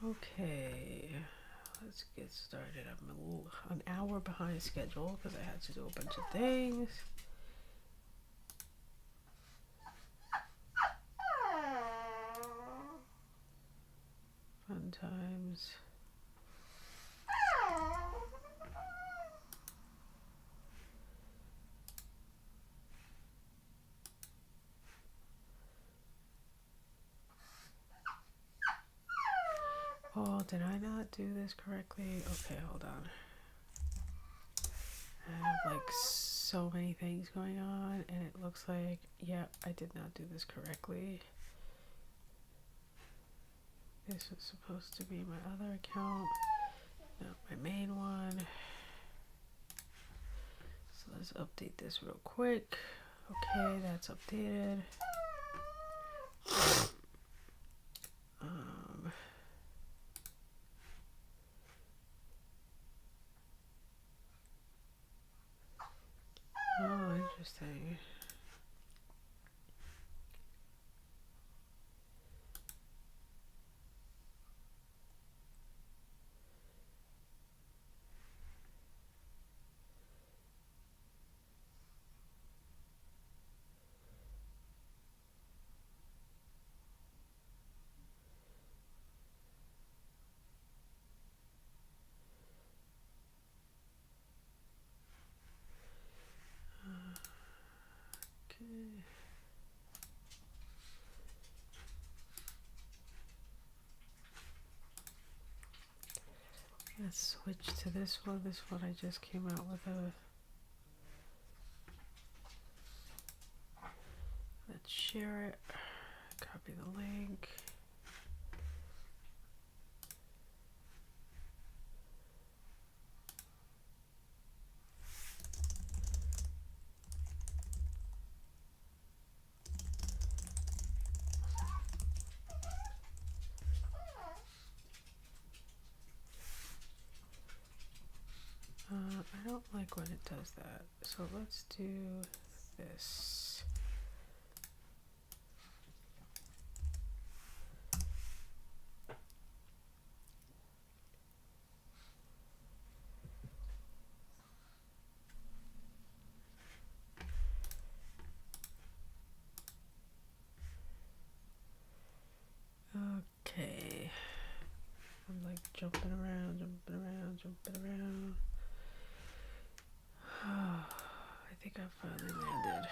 Okay, let's get started. I'm an hour behind schedule because I had to do a bunch of things. Fun times. Oh, did I not do this correctly? Okay, hold on. I have like so many things going on, and it looks like, yeah, I did not do this correctly. This was supposed to be my other account, not my main one. So let's update this real quick. Okay, that's updated. Oh, interesting. Okay. Let's switch to this one. This one I just came out with a... Let's share it. Copy the link. I don't like when it does that. So let's do this. Okay. I'm like jumping around. I think I finally landed.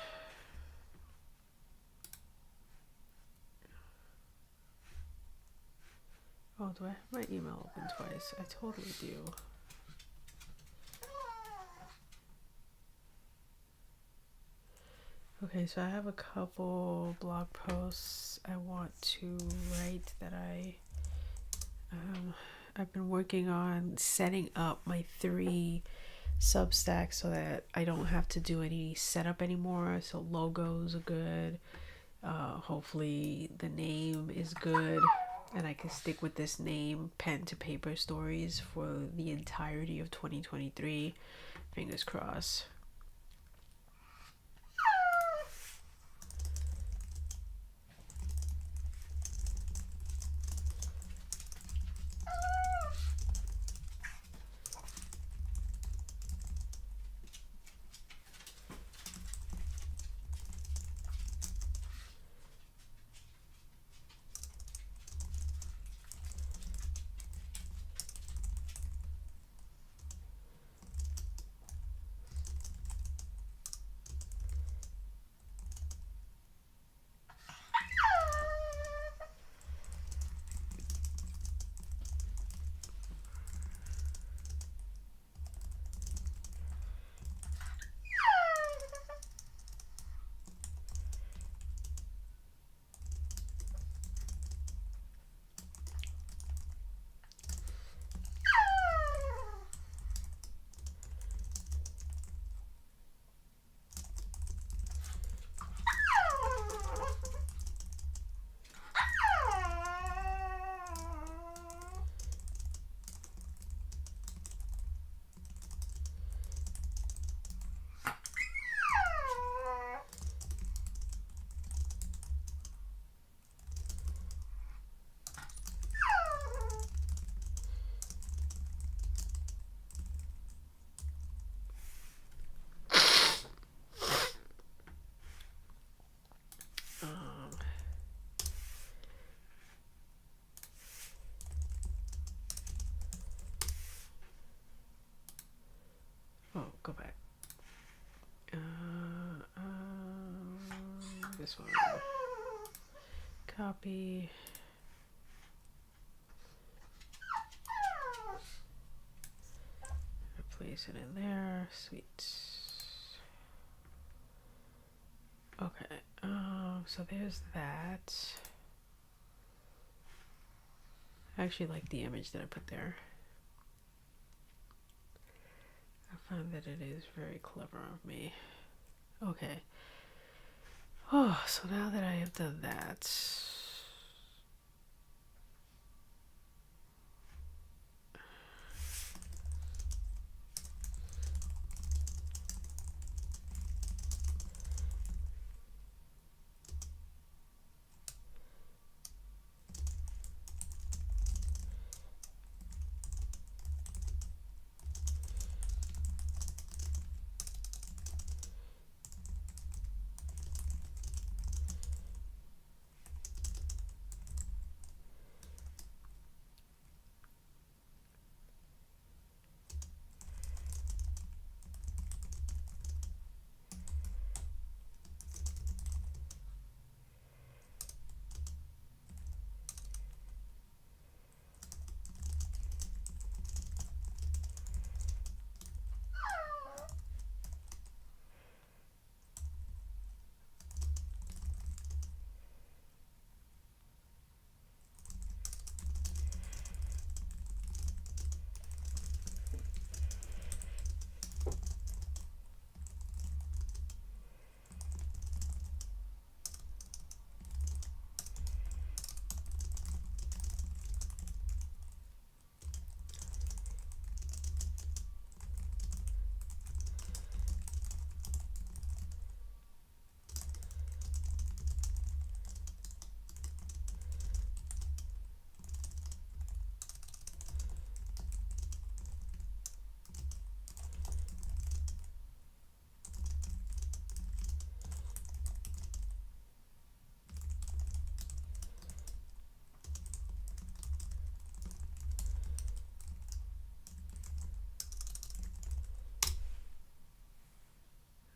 Oh, do I have my email open twice? I totally do. Okay, so I have a couple blog posts I want to write that I've been working on setting up my 3 Substacks so that I don't have to do any setup anymore. So logos are good. Hopefully the name is good and I can stick with this name, Pen to Paper Stories, for the entirety of 2023. Fingers crossed. this one. Copy. Place it in there. Sweet. Okay. So there's that. I actually like the image that I put there. I find that it is very clever of me. Okay. Oh, so now that I have done that,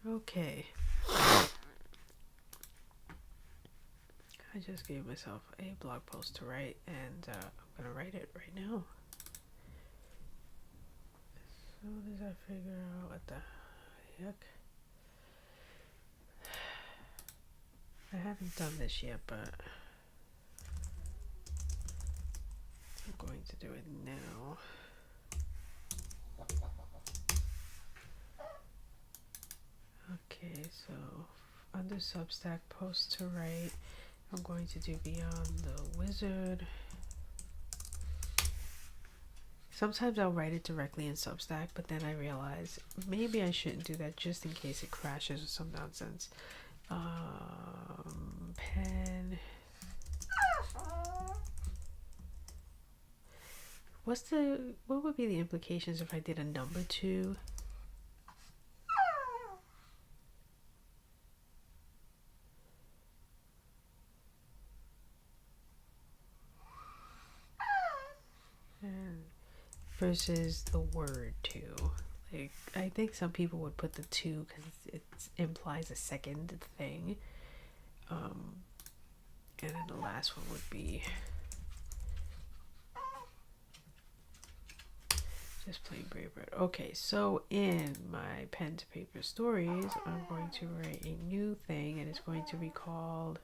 okay. I just gave myself a blog post to write, and I'm gonna write it right now. As soon as I figure out what the heck. I haven't done this yet, but I'm going to do it now. Okay, so under Substack post to write, I'm going to do Beyond the Wizard. Sometimes I'll write it directly in Substack, but then I realize maybe I shouldn't do that just in case it crashes or some nonsense. Pen. What would be the implications if I did a number 2? And versus the word 2. Like, I think some people would put the 2 because it implies a second thing. And then the last one would be just plain Braveheart. Okay, so in my pen to paper stories, I'm going to write a new thing, and it's going to be called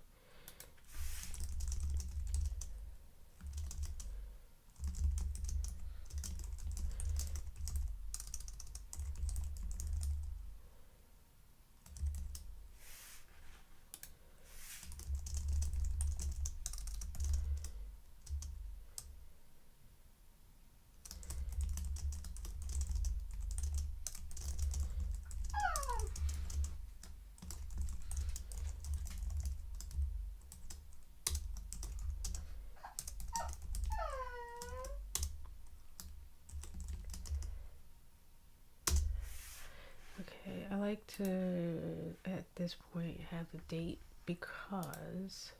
I like to, at this point, have the date because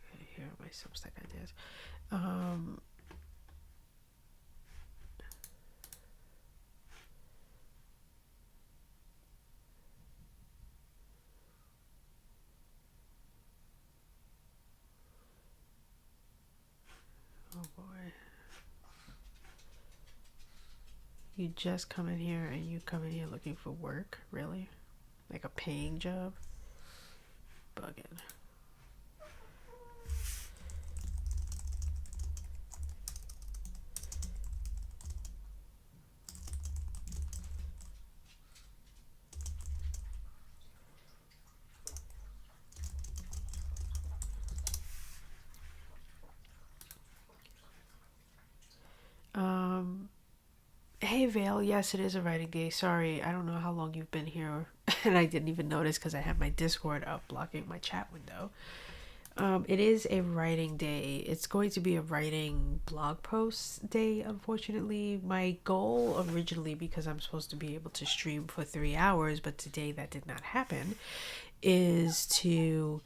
okay, here are my Substack ideas. You just come in here and you come in here looking for work? Really? Like a paying job? Bugging. Hey Vale, yes, it is a writing day. Sorry, I don't know how long you've been here, and I didn't even notice because I have my Discord up blocking my chat window. It is a writing day. It's going to be a writing blog post day, unfortunately. My goal originally, because I'm supposed to be able to stream for 3 hours, but today that did not happen, is to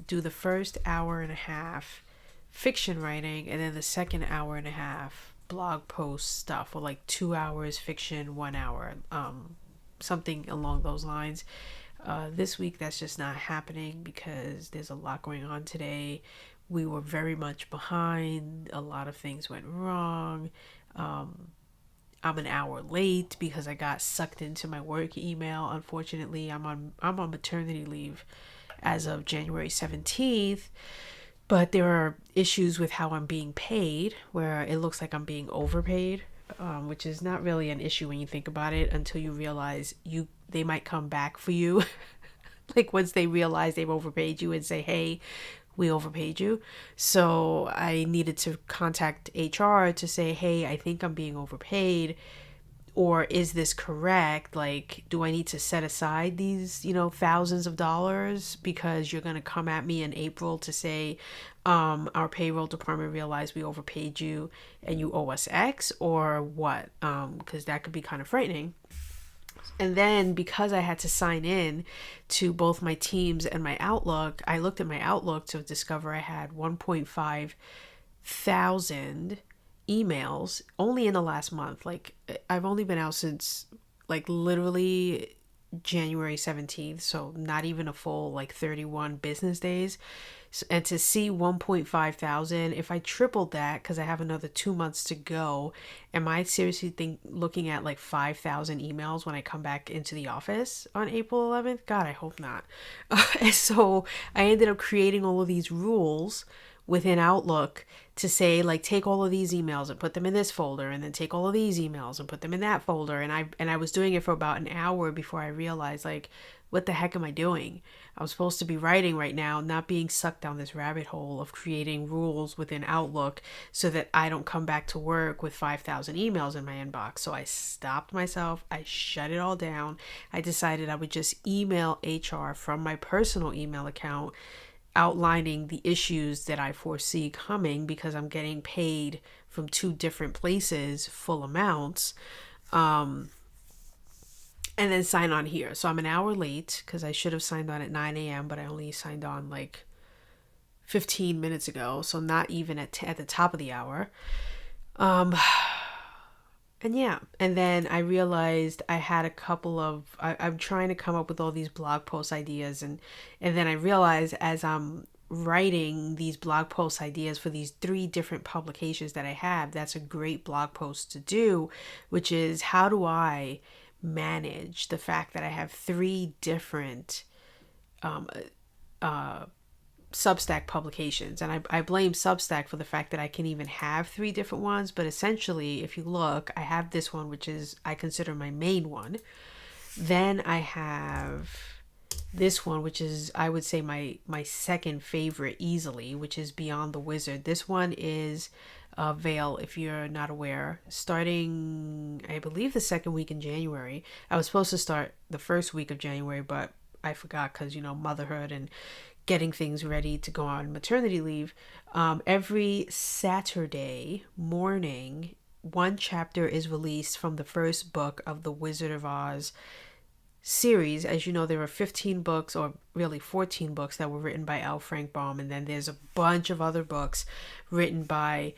do the first hour and a half fiction writing and then the second hour and a half blog post stuff, or like 2 hours fiction, 1 hour, something along those lines. This week that's just not happening because there's a lot going on today. We were very much behind. A lot of things went wrong. I'm an hour late because I got sucked into my work email. Unfortunately, I'm on maternity leave as of January 17th. But there are issues with how I'm being paid, where it looks like I'm being overpaid, which is not really an issue when you think about it until you realize they might come back for you. Like once they realize they've overpaid you and say, hey, we overpaid you. So I needed to contact HR to say, hey, I think I'm being overpaid. Or is this correct? Like, do I need to set aside these, thousands of dollars because you're going to come at me in April to say, our payroll department realized we overpaid you and you owe us X, or what? Because that could be kind of frightening. And then because I had to sign in to both my Teams and my Outlook, I looked at my Outlook to discover I had 1.5 thousand emails only in the last month. Like I've only been out since like literally January 17th, so not even a full like 31 business days. And to see 1.5 thousand, if I tripled that, because I have another 2 months to go, am I seriously looking at like 5,000 emails when I come back into the office on April 11th? God, I hope not. And so I ended up creating all of these rules within Outlook to say, like, take all of these emails and put them in this folder, and then take all of these emails and put them in that folder. And I was doing it for about an hour before I realized, like, what the heck am I doing? I'm supposed to be writing right now, not being sucked down this rabbit hole of creating rules within Outlook so that I don't come back to work with 5,000 emails in my inbox. So I stopped myself. I shut it all down. I decided I would just email HR from my personal email account, outlining the issues that I foresee coming because I'm getting paid from two different places, full amounts, and then sign on here. So I'm an hour late because I should have signed on at 9 a.m., but I only signed on like 15 minutes ago, so not even at the top of the hour. And yeah, and then I realized I had a couple of, I'm trying to come up with all these blog post ideas, and then I realized as I'm writing these blog post ideas for these 3 different publications that I have, that's a great blog post to do, which is how do I manage the fact that I have 3 different Substack publications. And I blame Substack for the fact that I can even have 3 different ones, but essentially if you look, I have this one, which is I consider my main one. Then I have this one, which is I would say my second favorite easily, which is Beyond the Wizard. This one is Vale, if you're not aware, starting I believe the second week in January. I was supposed to start the first week of January, but I forgot because motherhood and getting things ready to go on maternity leave. Every Saturday morning, one chapter is released from the first book of the Wizard of Oz series. As you know, there are 15 books, or really 14 books, that were written by L. Frank Baum, and then there's a bunch of other books written by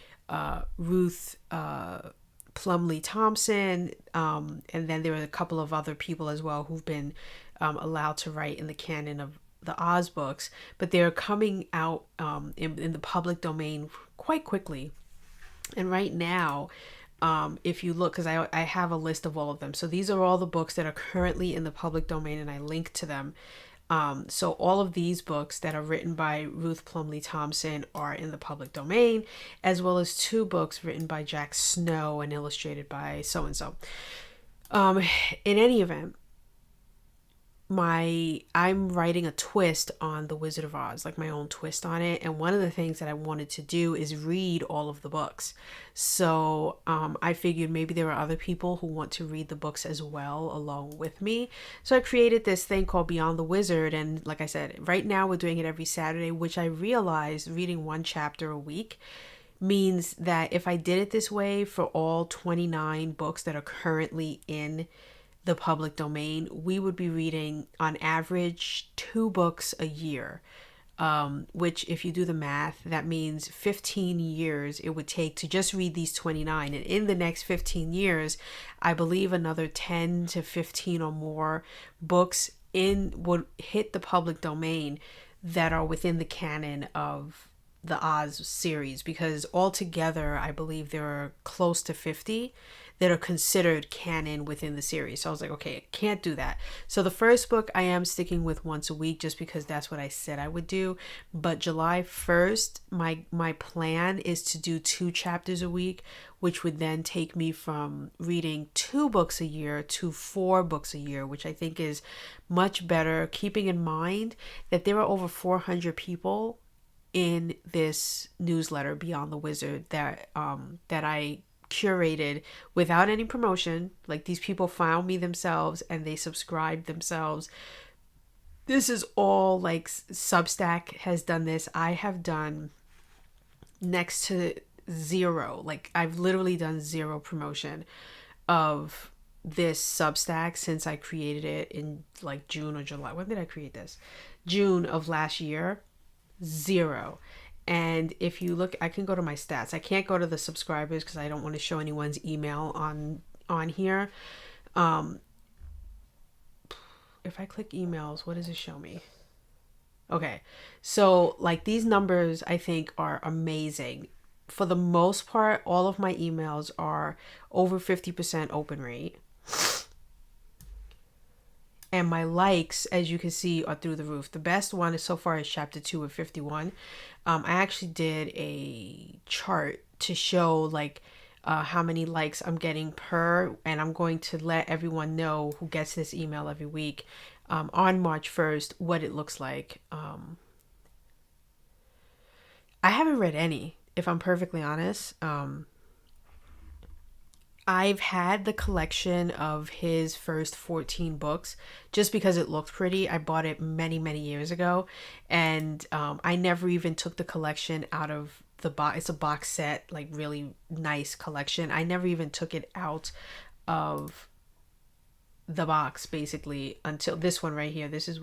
Ruth Plumley Thompson, and then there are a couple of other people as well who've been allowed to write in the canon of the Oz books, but they're coming out in the public domain quite quickly. And right now, If you look, because I have a list of all of them. So these are all the books that are currently in the public domain, and I link to them. So all of these books that are written by Ruth Plumley Thompson are in the public domain, as well as 2 books written by Jack Snow and illustrated by so and so. In any event, I'm writing a twist on The Wizard of Oz, like my own twist on it, and one of the things that I wanted to do is read all of the books. So I figured maybe there are other people who want to read the books as well along with me. So I created this thing called Beyond the Wizard, and like I said, right now we're doing it every Saturday, which I realized reading 1 chapter a week means that if I did it this way for all 29 books that are currently in the public domain, we would be reading on average 2 books a year. Which, if you do the math, that means 15 years it would take to just read these 29. And in the next 15 years, I believe another 10 to 15 or more books would hit the public domain that are within the canon of the Oz series, because altogether I believe there are close to 50 that are considered canon within the series. So I was like, okay, I can't do that. So the first book I am sticking with once a week just because that's what I said I would do. But July 1st, my plan is to do 2 chapters a week, which would then take me from reading 2 books a year to 4 books a year, which I think is much better, keeping in mind that there are over 400 people in this newsletter Beyond the Wizard that I curated without any promotion. Like, these people found me themselves and they subscribed themselves. This is all like Substack has done this. I have done next to 0. Like, I've literally done 0 promotion of this Substack since I created it in like June or July. When did I create this? June of last year. 0. And if you look, I can go to my stats. I can't go to the subscribers because I don't want to show anyone's email on here. If I click emails, what does it show me? Okay, so like these numbers I think are amazing. For the most part, all of my emails are over 50% open rate. And my likes, as you can see, are through the roof. The best one is so far is chapter 2 of 51. I actually did a chart to show like how many likes I'm getting per, and I'm going to let everyone know who gets this email every week on March 1st what it looks like. I haven't read any, if I'm perfectly honest. I've had the collection of his first 14 books just because it looked pretty. I bought it many, many years ago, and I never even took the collection out of the box. It's a box set, like really nice collection. I never even took it out of the box basically until this one right here. This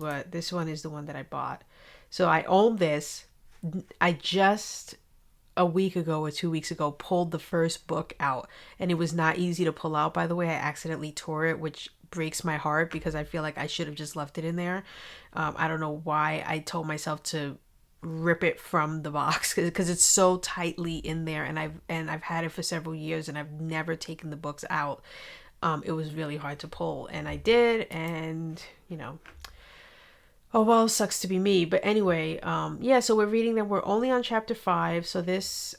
one is the one that I bought. So I own this. I just a week ago or 2 weeks ago pulled the first book out, and it was not easy to pull out. By the way, I accidentally tore it, which breaks my heart because I feel like I should have just left it in there. I don't know why I told myself to rip it from the box because it's so tightly in there, and I've had it for several years and I've never taken the books out. It was really hard to pull, and I did, and oh well, sucks to be me. But anyway, yeah, so we're reading them. We're only on chapter 5. So this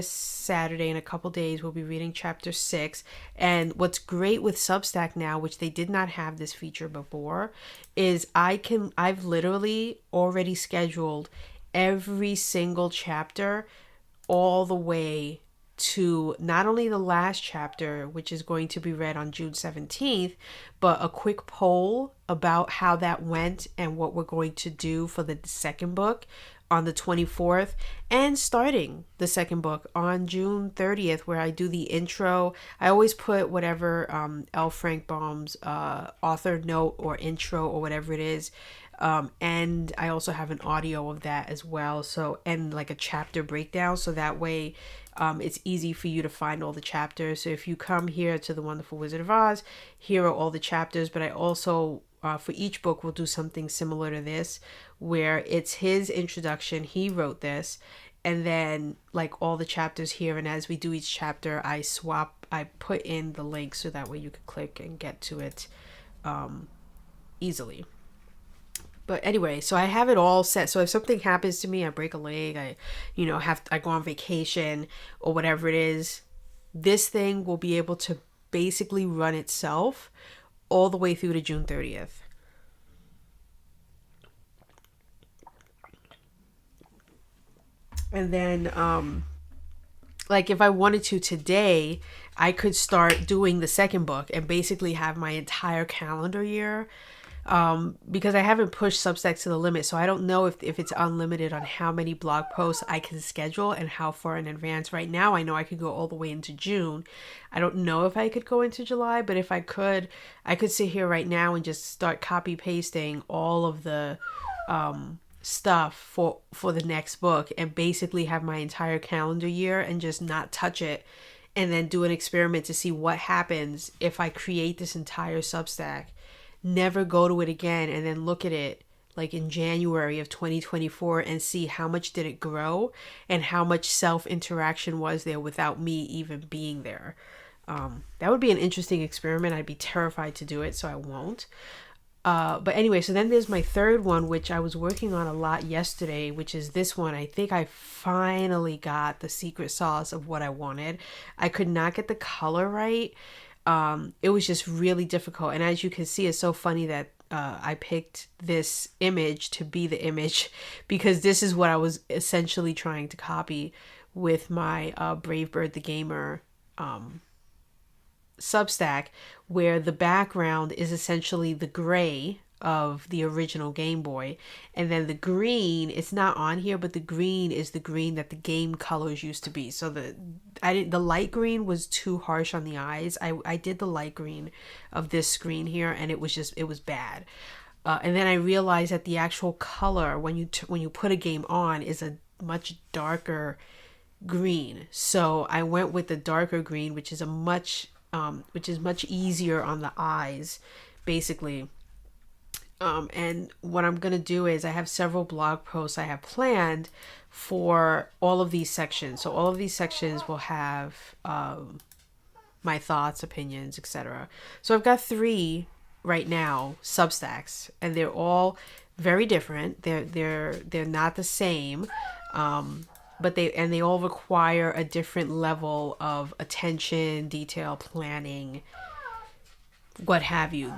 Saturday in a couple days we'll be reading chapter 6. And what's great with Substack now, which they did not have this feature before, is I've literally already scheduled every single chapter all the way to not only the last chapter, which is going to be read on June 17th, but a quick poll about how that went and what we're going to do for the second book on the 24th, and starting the second book on June 30th, where I do the intro. I always put whatever L. Frank Baum's author note or intro or whatever it is. And I also have an audio of that as well. So, and like a chapter breakdown. So that way, it's easy for you to find all the chapters. So if you come here to The Wonderful Wizard of Oz, here are all the chapters. But I also, for each book, we'll do something similar to this, where it's his introduction. He wrote this. and then like all the chapters here, and as we do each chapter, I put in the link so that way you could click and get to it easily. But anyway, so I have it all set. So if something happens to me, I break a leg, I go on vacation or whatever it is, this thing will be able to basically run itself all the way through to June 30th. And then like if I wanted to today, I could start doing the second book and basically have my entire calendar year, because I haven't pushed Substack to the limit. So I don't know if it's unlimited on how many blog posts I can schedule and how far in advance. Right now, I know I could go all the way into June. I don't know if I could go into July, but if I could sit here right now and just start copy pasting all of the stuff for the next book and basically have my entire calendar year and just not touch it, and then do an experiment to see what happens if I create this entire Substack, never go to it again, and then look at it like in January of 2024 and see how much did it grow and how much self-interaction was there without me even being there. That would be an interesting experiment. I'd be terrified to do it, so I won't. But anyway, so then there's my third one, which I was working on a lot yesterday, which is this one. I think I finally got the secret sauce of what I wanted. I could not get the color right. It was just really difficult. And as you can see, it's so funny that I picked this image to be the image, because this is what I was essentially trying to copy with my Brave Bird the Gamer Substack, where the background is essentially the gray of the original Game Boy, and then the green, it's not on here, but the green is the green that the game colors used to be. So the light green was too harsh on the eyes. I did the light green of this screen here, and it was bad. And then I realized that the actual color when you put a game on is a much darker green. So I went with the darker green, which is much easier on the eyes, basically. And what I'm going to do is I have several blog posts I have planned for all of these sections. So all of these sections will have my thoughts, opinions, etc. So I've got 3 right now Substacks, and they're all very different. They're not the same. But they all require a different level of attention, detail, planning, what have you.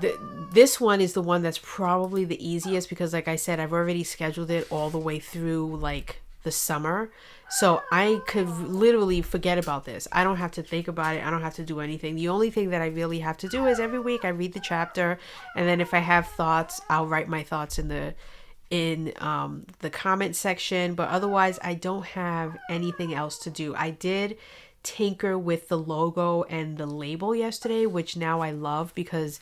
This one is the one that's probably the easiest because, like I said, I've already scheduled it all the way through like the summer. So I could literally forget about this. I don't have to think about it. I don't have to do anything. The only thing that I really have to do is every week I read the chapter, and then if I have thoughts, I'll write my thoughts in the comment section. But otherwise, I don't have anything else to do. I did tinker with the logo and the label yesterday, which now I love because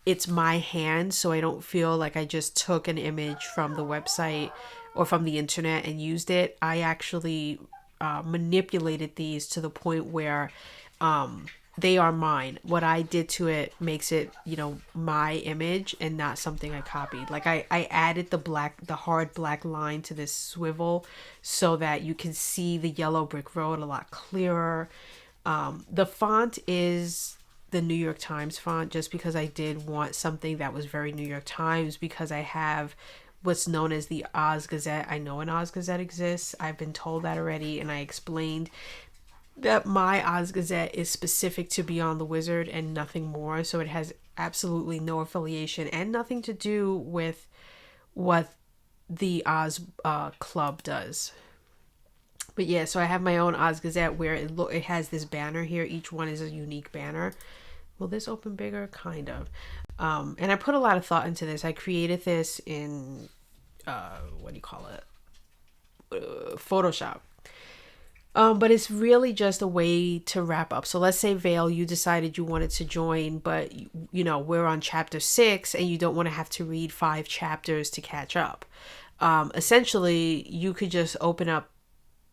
it's my hand, so I don't feel like I just took an image from the website or from the internet and used it. I actually manipulated these to the point where they are mine. What I did to it makes it, my image and not something I copied. Like I added the hard black line to this swivel so that you can see the yellow brick road a lot clearer. The font is the New York Times font, just because I did want something that was very New York Times, because I have what's known as the Oz Gazette. I know an Oz Gazette exists. I've been told that already, and I explained that my Oz Gazette is specific to Beyond the Wizard and nothing more. So it has absolutely no affiliation and nothing to do with what the Oz Club does. But yeah, so I have my own Oz Gazette where it has this banner here. Each one is a unique banner. Will this open bigger? Kind of. And I put a lot of thought into this. I created this in, Photoshop. But it's really just a way to wrap up. So let's say, Vale, you decided you wanted to join, but we're on chapter 6 and you don't want to have to read 5 chapters to catch up. Essentially, you could just open up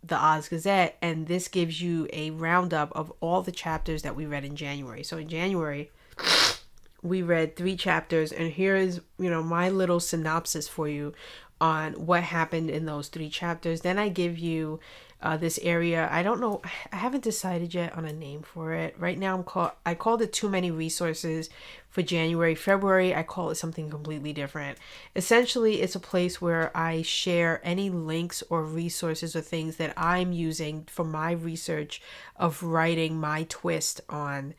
the Oz Gazette, and this gives you a roundup of all the chapters that we read in January. So in January, we read 3 chapters, and here is, my little synopsis for you on what happened in those 3 chapters. Then I give you this area. I don't know. I haven't decided yet on a name for it. Right now, I called it Too Many Resources for January. February, I call it something completely different. Essentially, it's a place where I share any links or resources or things that I'm using for my research of writing my twist on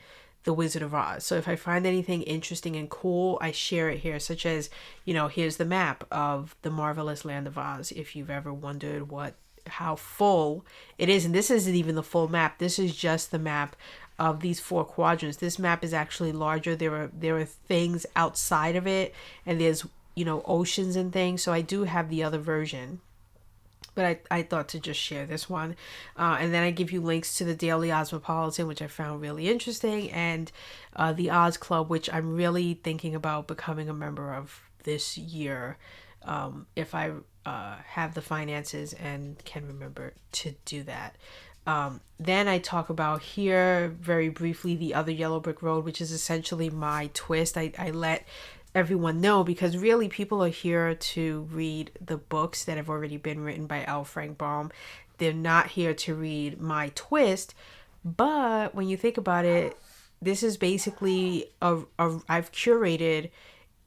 the Wizard of Oz. So if I find anything interesting and cool, I share it here, such as, here's the map of the marvelous land of Oz. If you've ever wondered how full it is, and this isn't even the full map. This is just the map of these 4 quadrants. This map is actually larger. There are things outside of it, and there's oceans and things. So I do have the other version, but I thought to just share this one. And then I give you links to the Daily Ozmopolitan, which I found really interesting, and the Oz Club, which I'm really thinking about becoming a member of this year, if I have the finances and can remember to do that. Then I talk about here very briefly the other Yellow Brick Road, which is essentially my twist. I let everyone know, because really people are here to read the books that have already been written by L. Frank Baum. They're not here to read my twist. But when you think about it, this is basically I've curated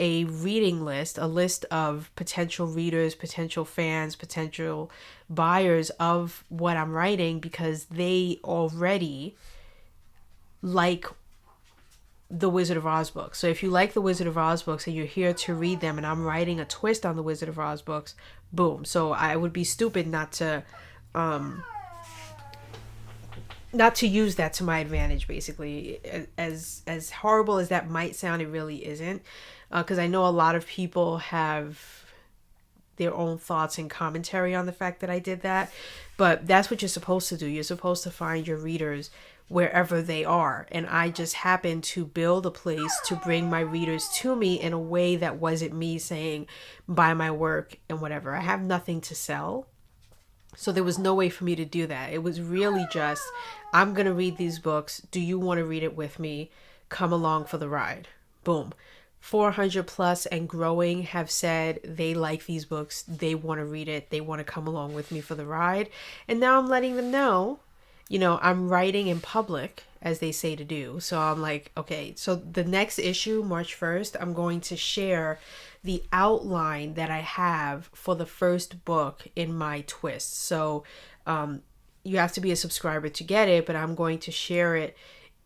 a reading list, a list of potential readers, potential fans, potential buyers of what I'm writing, because they already like the Wizard of Oz books. So if you like the Wizard of Oz books and you're here to read them, and I'm writing a twist on the Wizard of Oz books, boom. So I would be stupid not to use that to my advantage, basically. As horrible as that might sound, it really isn't, because I know a lot of people have their own thoughts and commentary on the fact that I did that, but that's what you're supposed to do. You're supposed to find your readers wherever they are, and I just happened to build a place to bring my readers to me in a way that wasn't me saying buy my work and whatever. I have nothing to sell, so there was no way for me to do that. It was really just, I'm gonna read these books, do you want to read it with me? Come along for the ride. Boom. 400 plus and growing have said they like these books, they want to read it, they want to come along with me for the ride. And now I'm letting them know, I'm writing in public, as they say to do. So I'm like, okay, so the next issue, March 1st, I'm going to share the outline that I have for the first book in my twist. So you have to be a subscriber to get it, but I'm going to share it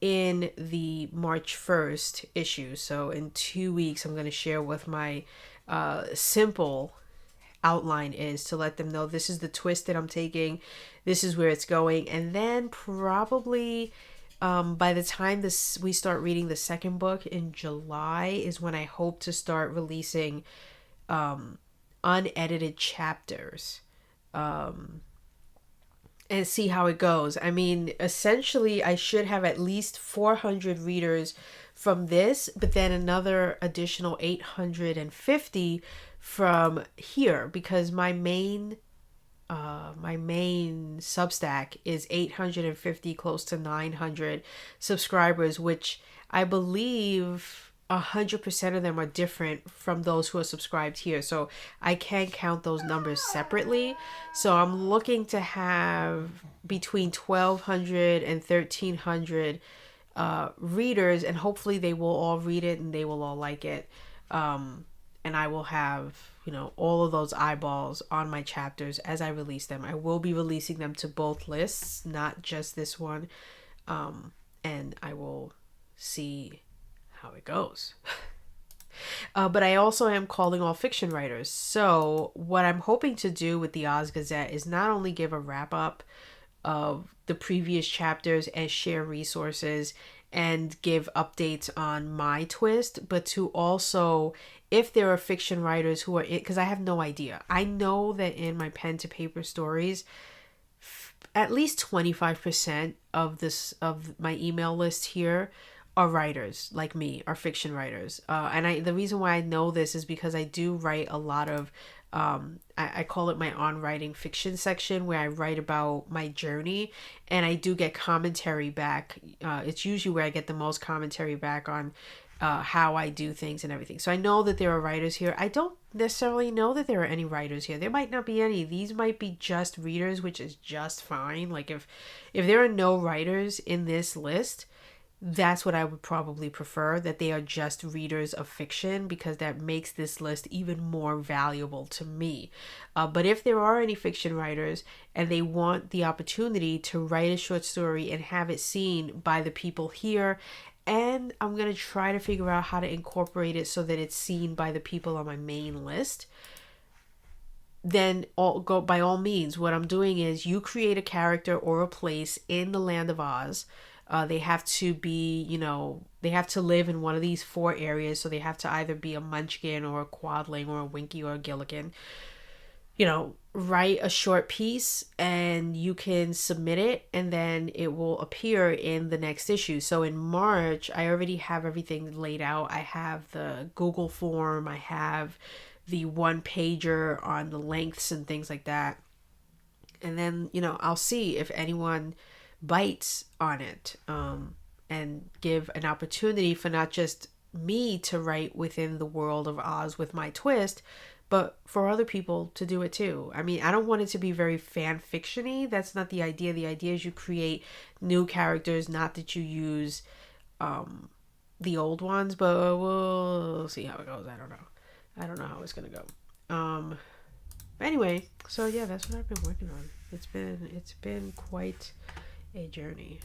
in the March 1st issue. So in 2 weeks, I'm going to share what my simple outline is, to let them know this is the twist that I'm taking, this is where it's going. And then probably by the time we start reading the second book in July is when I hope to start releasing unedited chapters and see how it goes. I mean, essentially I should have at least 400 readers from this, but then another additional 850 from here, because my main Substack is 850, close to 900 subscribers, which I believe 100% of them are different from those who are subscribed here. So I can't count those numbers separately. So I'm looking to have between 1,200 and 1,300 readers, and hopefully they will all read it and they will all like it. And I will have, all of those eyeballs on my chapters as I release them. I will be releasing them to both lists, not just this one. And I will see how it goes. But I also am calling all fiction writers. So what I'm hoping to do with the Oz Gazette is not only give a wrap up of the previous chapters and share resources and give updates on my twist, but to also, if there are fiction writers who are in, because I have no idea. I know that in my pen to paper stories, at least 25% of my email list here are writers like me, are fiction writers. And the reason why I know this is because I do write a lot of I call it my on writing fiction section, where I write about my journey, and I do get commentary back. It's usually where I get the most commentary back on how I do things and everything. So I know that there are writers here. I don't necessarily know that there are any writers here. There might not be any. These might be just readers, which is just fine. Like if there are no writers in this list, that's what I would probably prefer, that they are just readers of fiction, because that makes this list even more valuable to me. But if there are any fiction writers and they want the opportunity to write a short story and have it seen by the people here, and I'm going to try to figure out how to incorporate it so that it's seen by the people on my main list, then by all means, what I'm doing is you create a character or a place in the Land of Oz. They have to be, they have to live in one of these 4 areas. So they have to either be a Munchkin or a Quadling or a Winky or a Gilligan. Write a short piece and you can submit it, and then it will appear in the next issue. So in March, I already have everything laid out. I have the Google form. I have the 1-pager on the lengths and things like that. And then, I'll see if anyone bites on it, and give an opportunity for not just me to write within the world of Oz with my twist, but for other people to do it too. I mean, I don't want it to be very fan fiction-y. That's not the idea. The idea is you create new characters, not that you use the old ones, but we'll see how it goes. I don't know how it's gonna go. Anyway, so yeah, that's what I've been working on. It's been quite a journey.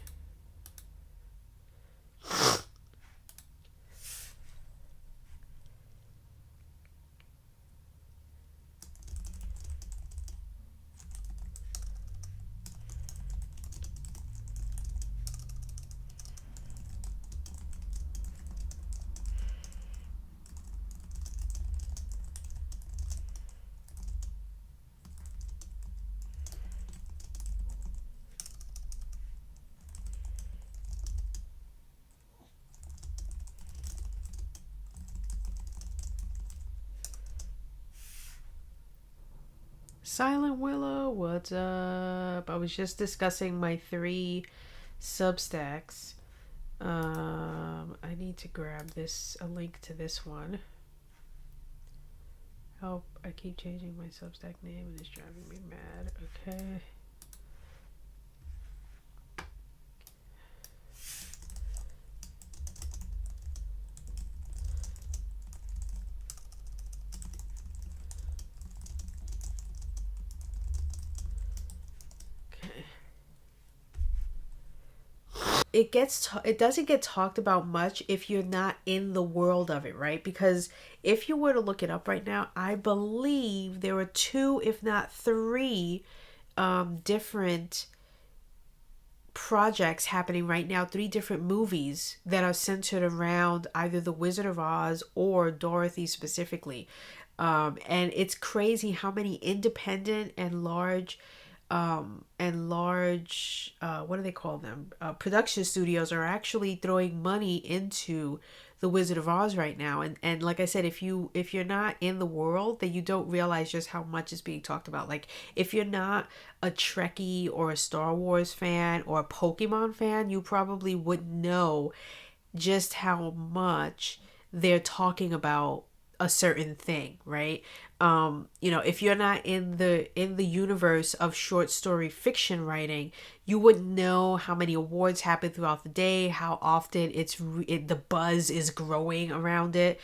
Silent Willow, what's up? I was just discussing my 3 Substacks. I need to grab a link to this one. Help, I keep changing my Substack name and it's driving me mad. Okay. It doesn't get talked about much if you're not in the world of it, right? Because if you were to look it up right now, I believe there are 2, if not 3, different projects happening right now, 3 different movies that are centered around either the Wizard of Oz or Dorothy specifically. And it's crazy how many independent and large what do they call them, production studios are actually throwing money into the Wizard of Oz right now. And like I said, if you're not in the world, then you don't realize just how much is being talked about. Like if you're not a Trekkie or a Star Wars fan or a Pokemon fan, you probably wouldn't know just how much they're talking about a certain thing, right? If you're not in the universe of short story fiction writing, you wouldn't know how many awards happen throughout the day, how often the buzz is growing around it.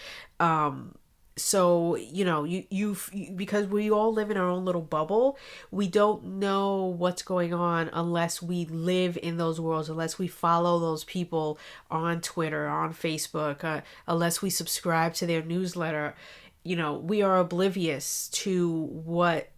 So you because we all live in our own little bubble, we don't know what's going on unless we live in those worlds, unless we follow those people on Twitter, on Facebook, unless we subscribe to their newsletter. We are oblivious to what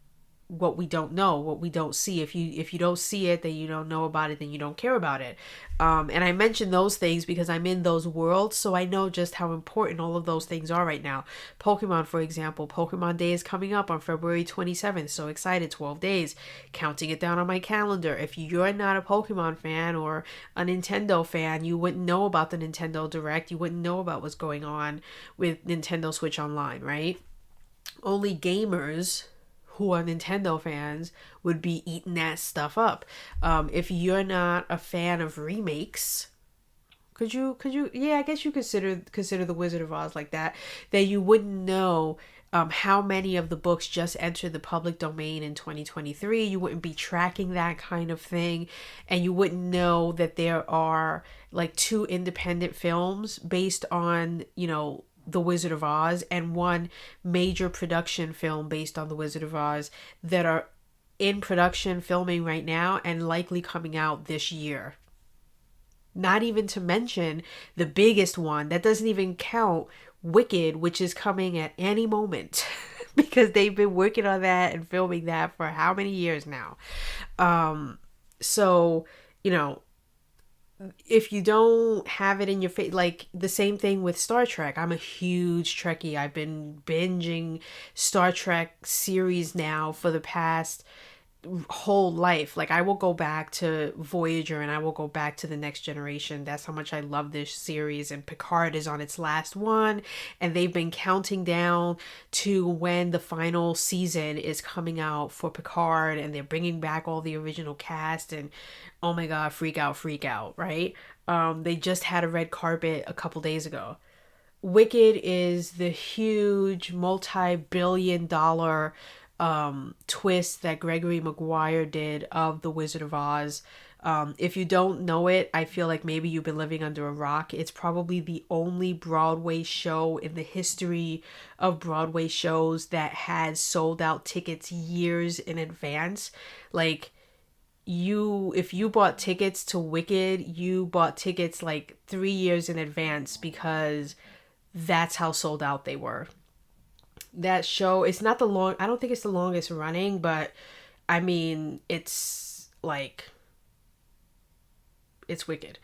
we don't know, what we don't see. If you don't see it, then you don't know about it, then you don't care about it. And I mention those things because I'm in those worlds, so I know just how important all of those things are right now. Pokemon, for example, Pokemon Day is coming up on February 27th. So excited, 12 days, counting it down on my calendar. If you're not a Pokemon fan or a Nintendo fan, you wouldn't know about the Nintendo Direct. You wouldn't know about what's going on with Nintendo Switch Online, right? Only gamers who are Nintendo fans would be eating that stuff up. If you're not a fan of remakes, Could you yeah, I guess you consider the Wizard of Oz like that. That you wouldn't know how many of the books just entered the public domain in 2023. You wouldn't be tracking that kind of thing, and you wouldn't know that there are like two independent films based on, the Wizard of Oz, and one major production film based on the Wizard of Oz that are in production filming right now and likely coming out this year. Not even to mention the biggest one that doesn't even count, Wicked, which is coming at any moment because they've been working on that and filming that for how many years now. So, you know, if you don't have it in your face, like the same thing with Star Trek. I'm a huge Trekkie. I've been binging Star Trek series now for the past whole life. Like I will go back to Voyager and I will go back to the Next Generation. That's how much I love this series. And Picard is on its last one, and they've been counting down to when the final season is coming out for Picard, and they're bringing back all the original cast. And oh my god, freak out, right? They just had a red carpet a couple days ago. Wicked is the huge multi-billion-dollar twist that Gregory Maguire did of The Wizard of Oz. If you don't know it, I feel like maybe you've been living under a rock. It's probably the only Broadway show in the history of Broadway shows that has sold out tickets years in advance. Like, if you bought tickets to Wicked, you bought tickets like 3 years in advance because that's how sold out they were. That show, it's not I don't think it's the longest running, but I mean, it's like, it's Wicked.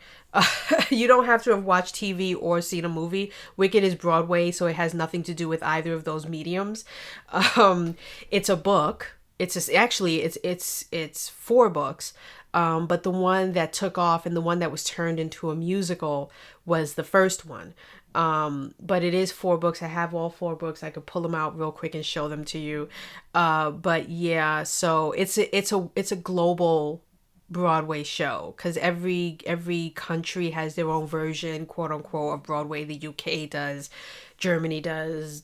You don't have to have watched TV or seen a movie. Wicked is Broadway, so it has nothing to do with either of those mediums. It's a book. It's 4 books. But the one that took off and the one that was turned into a musical was the first one. But it is 4 books. I have all 4 books. I could pull them out real quick and show them to you. But yeah, so it's a global Broadway show, because every country has their own version, quote unquote, of Broadway. The UK does, Germany does,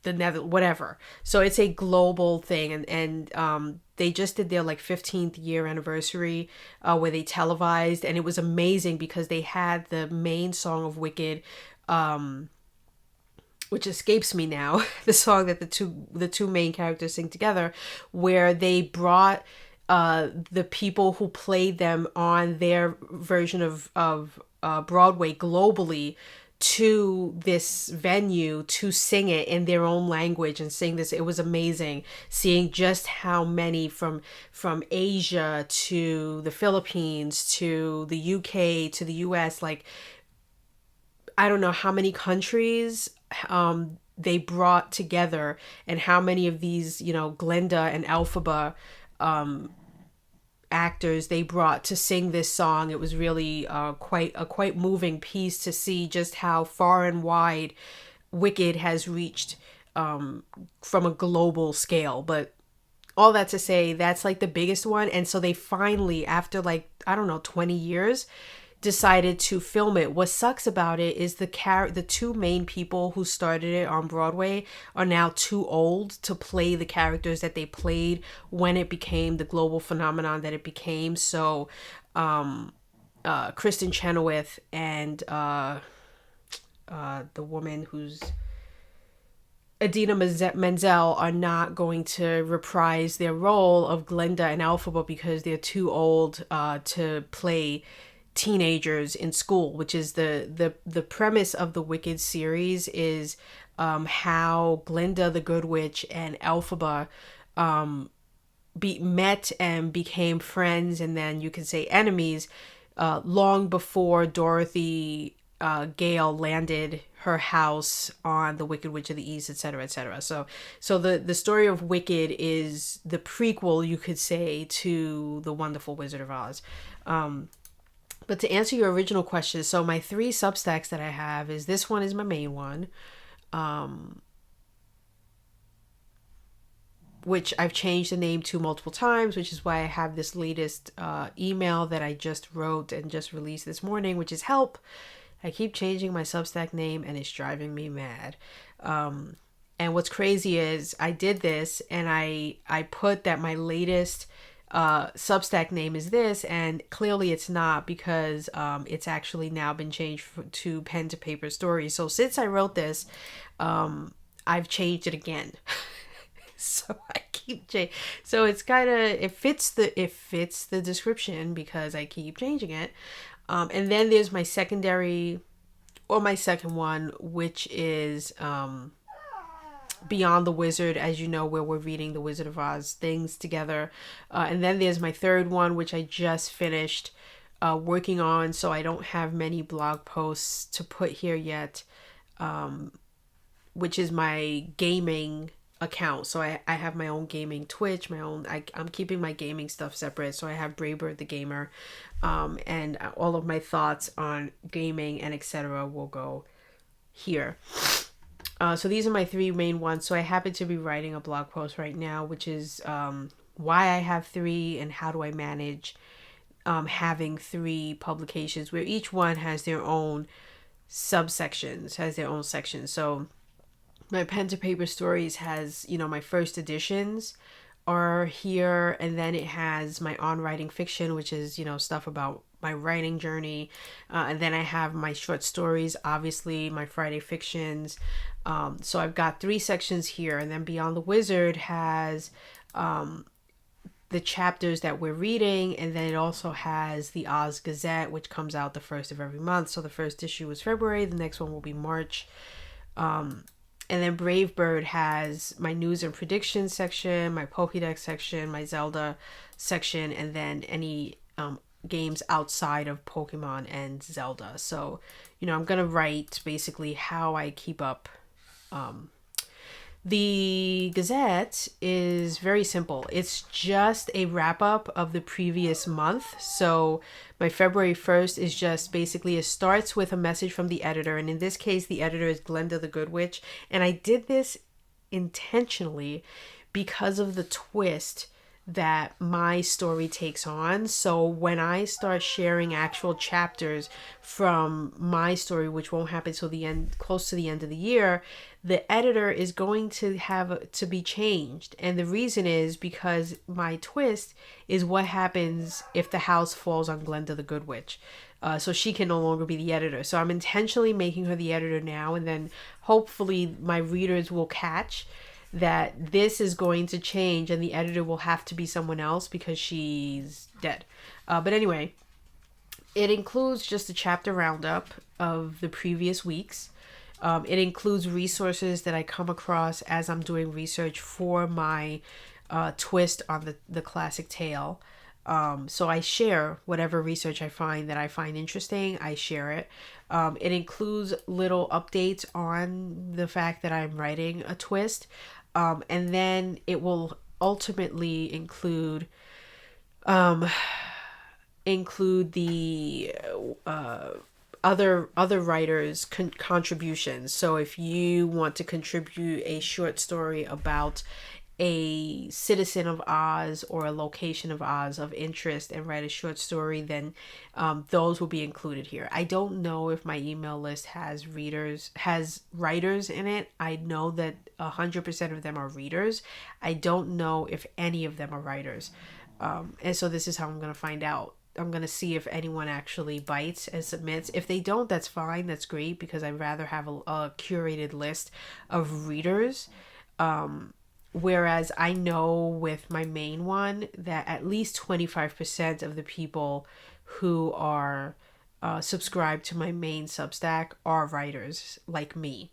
the Netherlands, whatever. So it's a global thing, and they just did their like 15th year anniversary where they televised, and it was amazing because they had the main song of Wicked, which escapes me now, the song that the two main characters sing together, where they brought the people who played them on their version of Broadway globally to this venue to sing it in their own language and sing this. It was amazing seeing just how many from Asia to the Philippines to the UK to the US, like I don't know how many countries they brought together, and how many of these, Glinda and Elphaba actors they brought to sing this song. It was really quite moving piece to see just how far and wide Wicked has reached from a global scale. But all that to say, that's like the biggest one. And so they finally, after like, I don't know, 20 years, decided to film it. What sucks about it is the two main people who started it on Broadway are now too old to play the characters that they played when it became the global phenomenon that it became. So Kristen Chenoweth and the woman who's Idina Menzel are not going to reprise their role of Glinda and Elphaba because they're too old to play teenagers in school, which is the premise of the Wicked series, is how Glinda the Good Witch and Elphaba met and became friends, and then you could say enemies, long before Dorothy Gale landed her house on the Wicked Witch of the East, etc., etc. So the story of Wicked is the prequel, you could say, to The Wonderful Wizard of Oz. But to answer your original question, so my 3 Substacks that I have is, this one is my main one, which I've changed the name to multiple times, which is why I have this latest email that I just wrote and just released this morning, which is help I keep changing my Substack name and it's driving me mad. And what's crazy is I did this and I put that my latest Substack name is this, and clearly it's not, because it's actually now been changed to Pen to Paper Stories. So since I wrote this, I've changed it again. So I keep changing. So it's kind of, it fits the description because I keep changing it. And then there's my secondary, or my second one, which is Beyond the Wizard, as you know, where we're reading the Wizard of Oz things together. And then there's my third one, which I just finished working on, so I don't have many blog posts to put here yet, which is my gaming account. So I have my own gaming Twitch, I'm keeping my gaming stuff separate. So I have Braybird the Gamer, and all of my thoughts on gaming and etc. will go here. So these are my three main ones. So I happen to be writing a blog post right now, which is why I have three and how do I manage having three publications, where each one has their own subsections, has their own sections. So my Pen to Paper Stories has, my first editions are here, and then it has my On Writing Fiction, which is, stuff about my writing journey, and then I have my short stories, obviously my Friday fictions. So I've got three sections here, and then Beyond the Wizard has the chapters that we're reading, and then it also has the Oz Gazette, which comes out the first of every month. So the first issue was February, the next one will be March. And then Bravebird has my news and predictions section, my Pokédex section, my Zelda section, and then any games outside of Pokemon and Zelda. So, I'm going to write basically how I keep up. The Gazette is very simple. It's just a wrap up of the previous month. So my February 1st is just basically, it starts with a message from the editor. And in this case, the editor is Glenda the Good Witch. And I did this intentionally because of the twist that my story takes on. So when I start sharing actual chapters from my story, which won't happen till the end, close to the end of the year, the editor is going to have to be changed. And the reason is because my twist is what happens if the house falls on Glenda the Good Witch. So she can no longer be the editor. So I'm intentionally making her the editor now, and then hopefully my readers will catch that this is going to change and the editor will have to be someone else because she's dead. But anyway, it includes just a chapter roundup of the previous weeks. It includes resources that I come across as I'm doing research for my twist on the classic tale. So I share whatever research I find that I find interesting. I share it. It includes little updates on the fact that I'm writing a twist. And then it will ultimately include the other writers' contributions. So if you want to contribute a short story about a citizen of Oz or a location of Oz of interest and write a short story, then those will be included here. I don't know if my email list has writers in it. I know that 100% of them are readers. I don't know if any of them are writers. And so this is how I'm going to find out. I'm going to see if anyone actually bites and submits. If they don't, that's fine. That's great, because I'd rather have a curated list of readers. Whereas I know with my main one that at least 25% of the people who are subscribed to my main Substack are writers like me.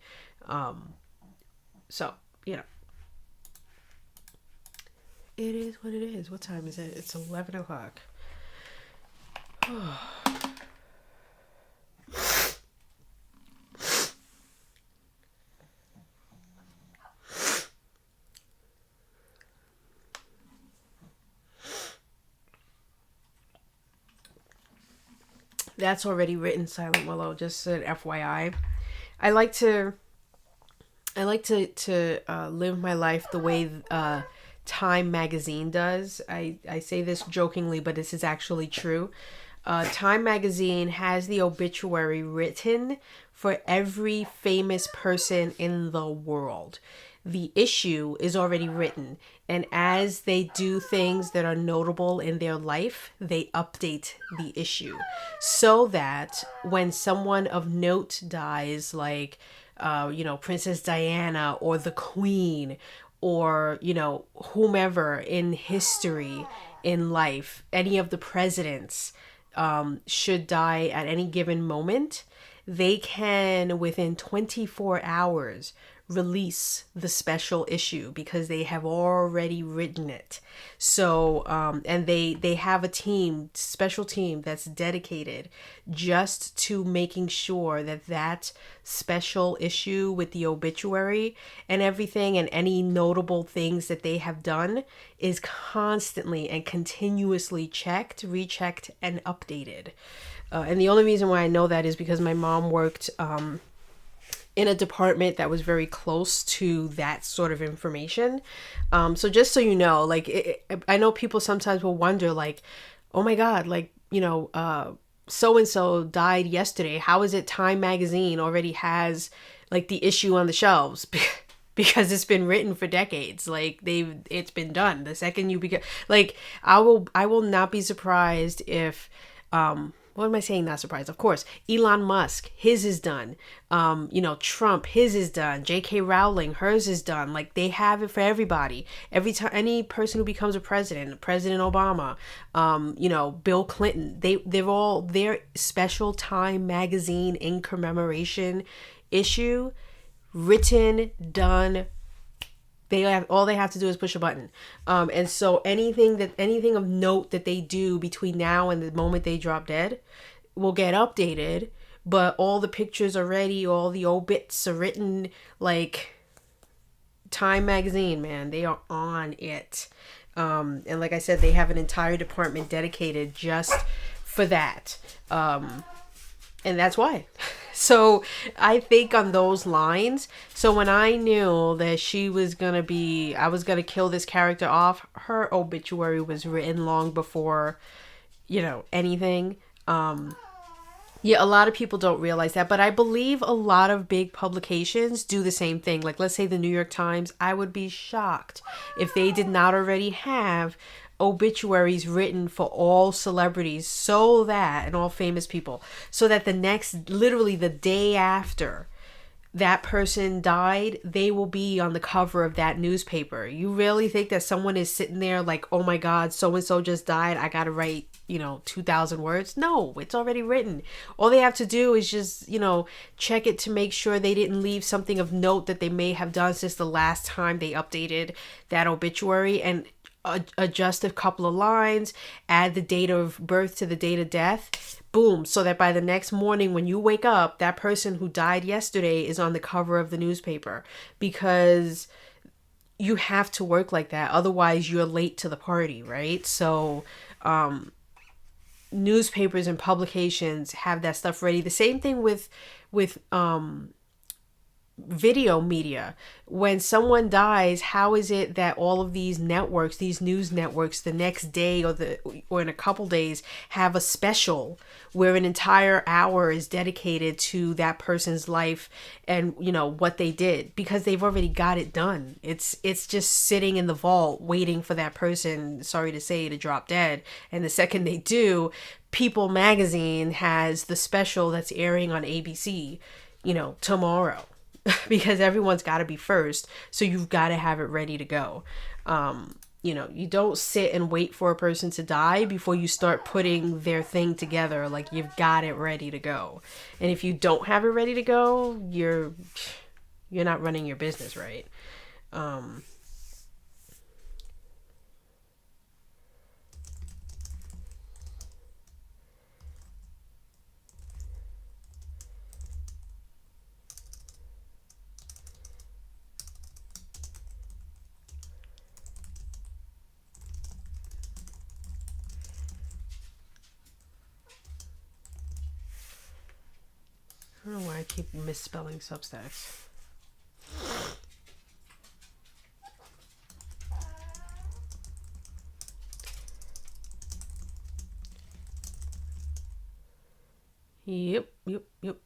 So, it is what it is. What time is it? It's 11 o'clock. That's already written, Silent Willow, just an FYI. I like to live my life the way Time magazine does. I say this jokingly, but this is actually true. Time magazine has the obituary written for every famous person in the world. The issue is already written, and as they do things that are notable in their life, they update the issue so that when someone of note dies, like Princess Diana or the Queen or whomever in history, in life, any of the presidents should die at any given moment, they can within 24 hours release the special issue because they have already written it. So and they have a special team that's dedicated just to making sure that that special issue with the obituary and everything and any notable things that they have done is constantly and continuously checked, rechecked, and updated. And the only reason why I know that is because my mom worked in a department that was very close to that sort of information. So just so you know, like, I know people sometimes will wonder, like, oh my God, like, so-and-so died yesterday. How is it Time magazine already has like the issue on the shelves? Because it's been written for decades. Like it's been done. The second you begin, like, I will not be surprised if, what am I saying? Not surprised. Of course, Elon Musk, his is done. Trump, his is done. J.K. Rowling, hers is done. Like, they have it for everybody. Every time, any person who becomes a President Obama, Bill Clinton, they're all their special Time magazine in commemoration issue, written, done. All they have to do is push a button. And so anything of note that they do between now and the moment they drop dead will get updated, but all the pictures are ready, all the obits are written. Like, Time magazine, man, they are on it. And like I said, they have an entire department dedicated just for that. And that's why. So I think on those lines, so when I knew that I was going to kill this character off, her obituary was written long before, anything. Yeah, a lot of people don't realize that, but I believe a lot of big publications do the same thing. Like, let's say the New York Times, I would be shocked if they did not already have obituaries written for all celebrities and all famous people, so that literally the day after that person died, they will be on the cover of that newspaper. You really think that someone is sitting there like, oh my God, so-and-so just died, I gotta write 2,000 words? No, it's already written. All they have to do is just check it to make sure they didn't leave something of note that they may have done since the last time they updated that obituary, and adjust a couple of lines, add the date of birth to the date of death, boom, so that by the next morning when you wake up, that person who died yesterday is on the cover of the newspaper, because you have to work like that. Otherwise, you're late to the party, right? So, newspapers and publications have that stuff ready. The same thing with video media. When someone dies, how is it that all of these networks, these news networks, the next day or in a couple days have a special where an entire hour is dedicated to that person's life and what they did? Because they've already got it done. It's just sitting in the vault waiting for that person, sorry to say, to drop dead. And the second they do, People magazine has the special that's airing on ABC tomorrow. Because everyone's got to be first, so you've got to have it ready to go. You don't sit and wait for a person to die before you start putting their thing together. Like, you've got it ready to go. And if you don't have it ready to go, you're not running your business right. I don't know why I keep misspelling Substacks. Yep, yep, yep.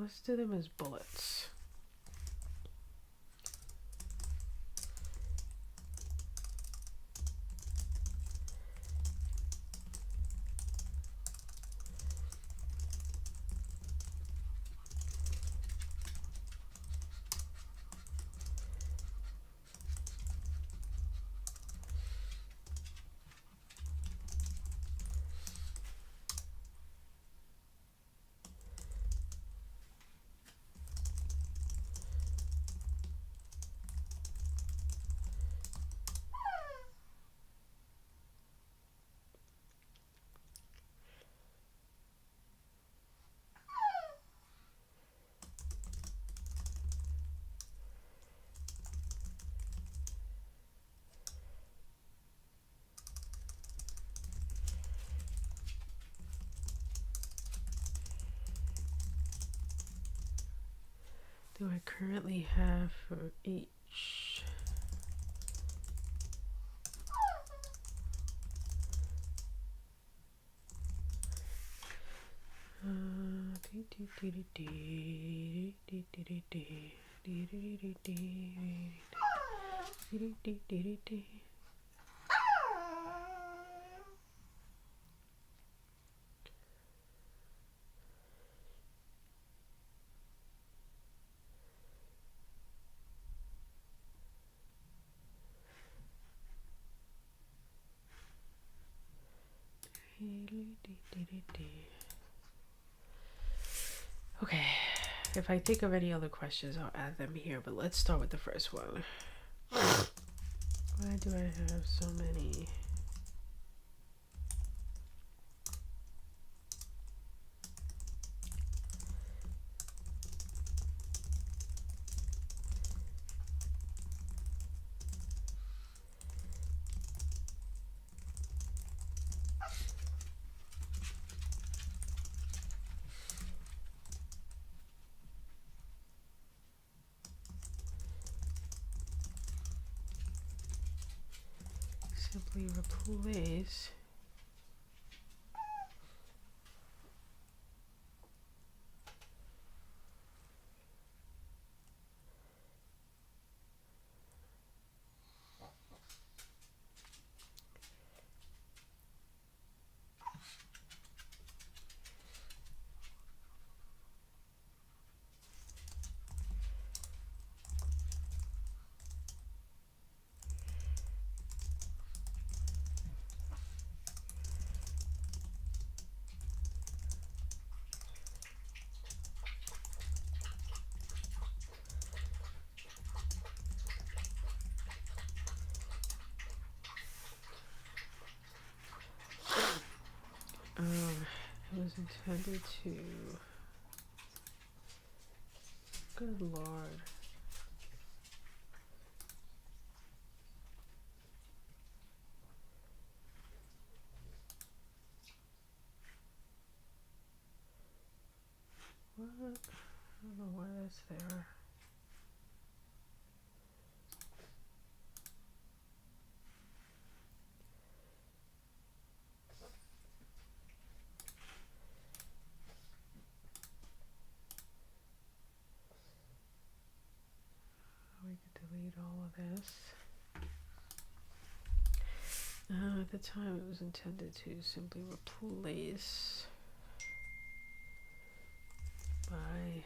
Let's do them as bullets. Do I currently have for each? Okay, if I think of any other questions, I'll add them here, but let's start with the first one. Why do I have so many? Simply replace it was intended to. Good Lord. What? I don't know why that's there. We could delete all of this. At the time, it was intended to simply replace by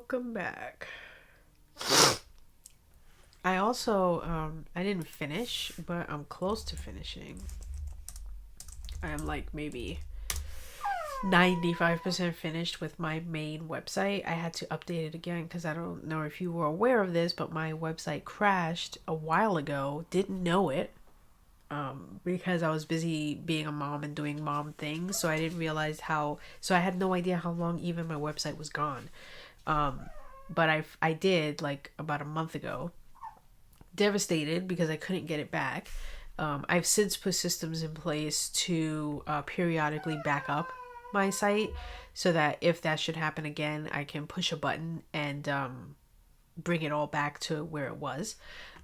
Welcome back. I also, I didn't finish, but I'm close to finishing. I'm like maybe 95% finished with my main website. I had to update it again because I don't know if you were aware of this, but my website crashed a while ago. Didn't know it because I was busy being a mom and doing mom things. So I didn't realize so I had no idea how long even my website was gone. But I did like about a month ago. Devastated because I couldn't get it back. I've since put systems in place to periodically back up my site so that if that should happen again, I can push a button and bring it all back to where it was.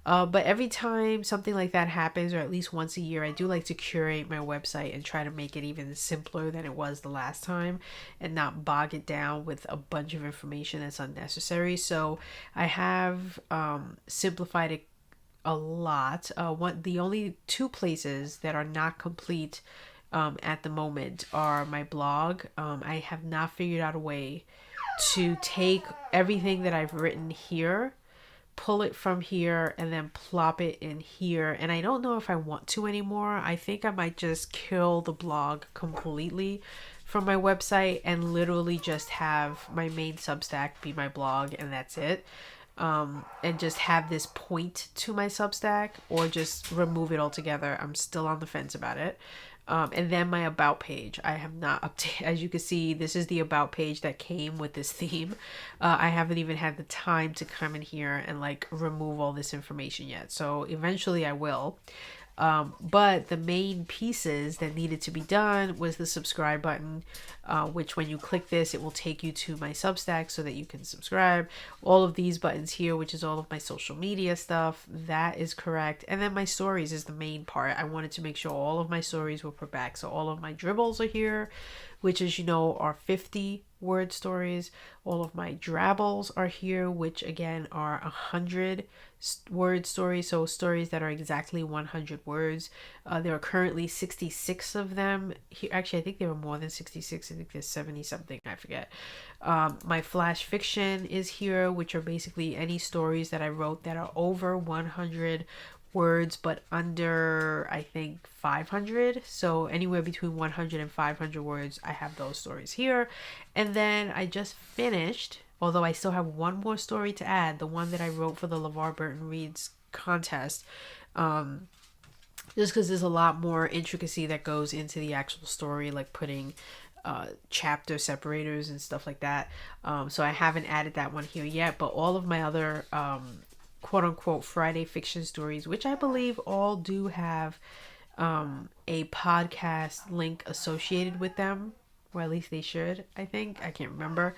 But every time something like that happens, or at least once a year, I do like to curate my website and try to make it even simpler than it was the last time and not bog it down with a bunch of information that's unnecessary. So I have simplified it a lot. The only two places that are not complete at the moment are my blog. I have not figured out a way to take everything that I've written here, pull it from here, and then plop it in here. And I don't know if I want to anymore. I think I might just kill the blog completely from my website and literally just have my main Substack be my blog, and that's it. And just have this point to my Substack, or just remove it altogether. I'm still on the fence about it. And then my about page, I have not updated. As you can see, this is the about page that came with this theme. I haven't even had the time to come in here and like remove all this information yet. So eventually I will. But the main pieces that needed to be done was the subscribe button, which when you click this, it will take you to my Substack so that you can subscribe. All of these buttons here, which is all of my social media stuff, that is correct. And then my stories is the main part. I wanted to make sure all of my stories were put back. So all of my dribbles are here, which, as you know, are 50 word stories. All of my drabbles are here, which again are 100 word stories, so stories that are exactly 100 words. There are currently 66 of them here. Actually, I think there were more than 66. I think there's 70 something, I forget. My flash fiction is here, which are basically any stories that I wrote that are over 100 words but under, I think, 500. So anywhere between 100 and 500 words, I have those stories here. And then I just finished, although I still have one more story to add, the one that I wrote for the LeVar Burton Reads contest. Just because there's a lot more intricacy that goes into the actual story, like putting chapter separators and stuff like that. So I haven't added that one here yet, but all of my other quote unquote Friday fiction stories, which I believe all do have a podcast link associated with them, or at least they should. I think, I can't remember.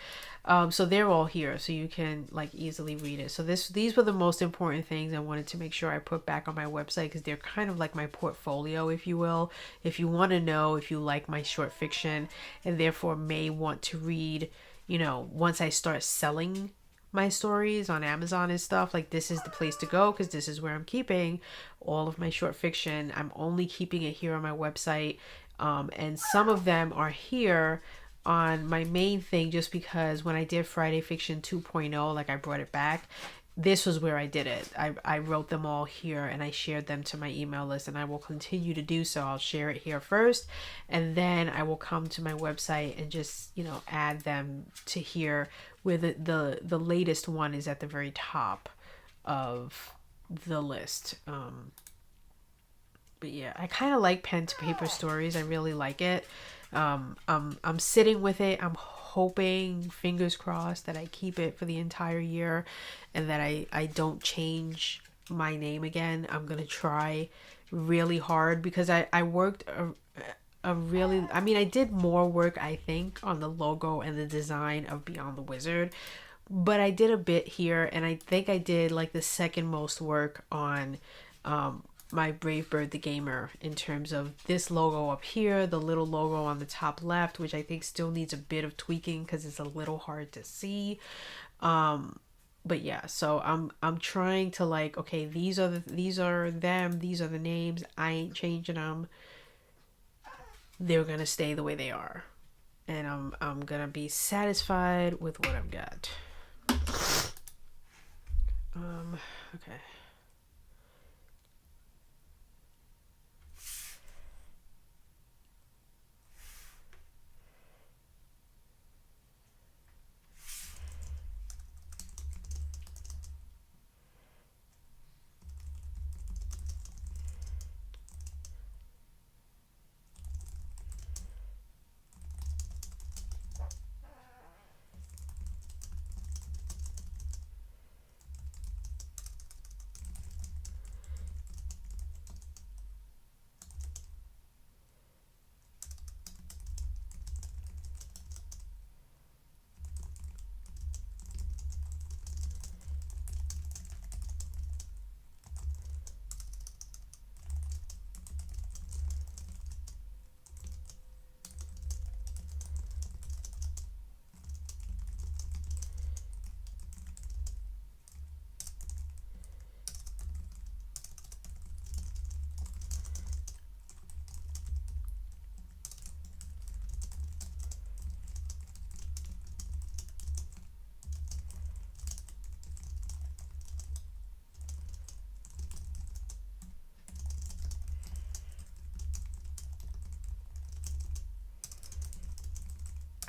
So they're all here, so you can like easily read it. So these were the most important things I wanted to make sure I put back on my website, because they're kind of like my portfolio, if you will. If you want to know if you like my short fiction and therefore may want to read, once I start selling my stories on Amazon and stuff, like this is the place to go, because this is where I'm keeping all of my short fiction. I'm only keeping it here on my website, and some of them are here on my main thing just because when I did Friday Fiction 2.0, like I brought it back, this was where I did it. I wrote them all here and I shared them to my email list, and I will continue to do so. I'll share it here first, and then I will come to my website and just add them to here, where the latest one is at the very top of the list. But yeah, I kind of like pen to paper stories. I really like it. I'm sitting with it. I'm hoping, fingers crossed, that I keep it for the entire year and that I don't change my name again. I'm gonna try really hard, because I worked I did more work, I think, on the logo and the design of Beyond the Wizard, but I did a bit here, and I think I did like the second most work on my Brave Bird the Gamer, in terms of this logo up here, the little logo on the top left, which I think still needs a bit of tweaking because it's a little hard to see. But yeah, so I'm trying to like, okay, these are them, these are the names. I ain't changing them. They're gonna stay the way they are, and I'm gonna be satisfied with what I've got. Okay.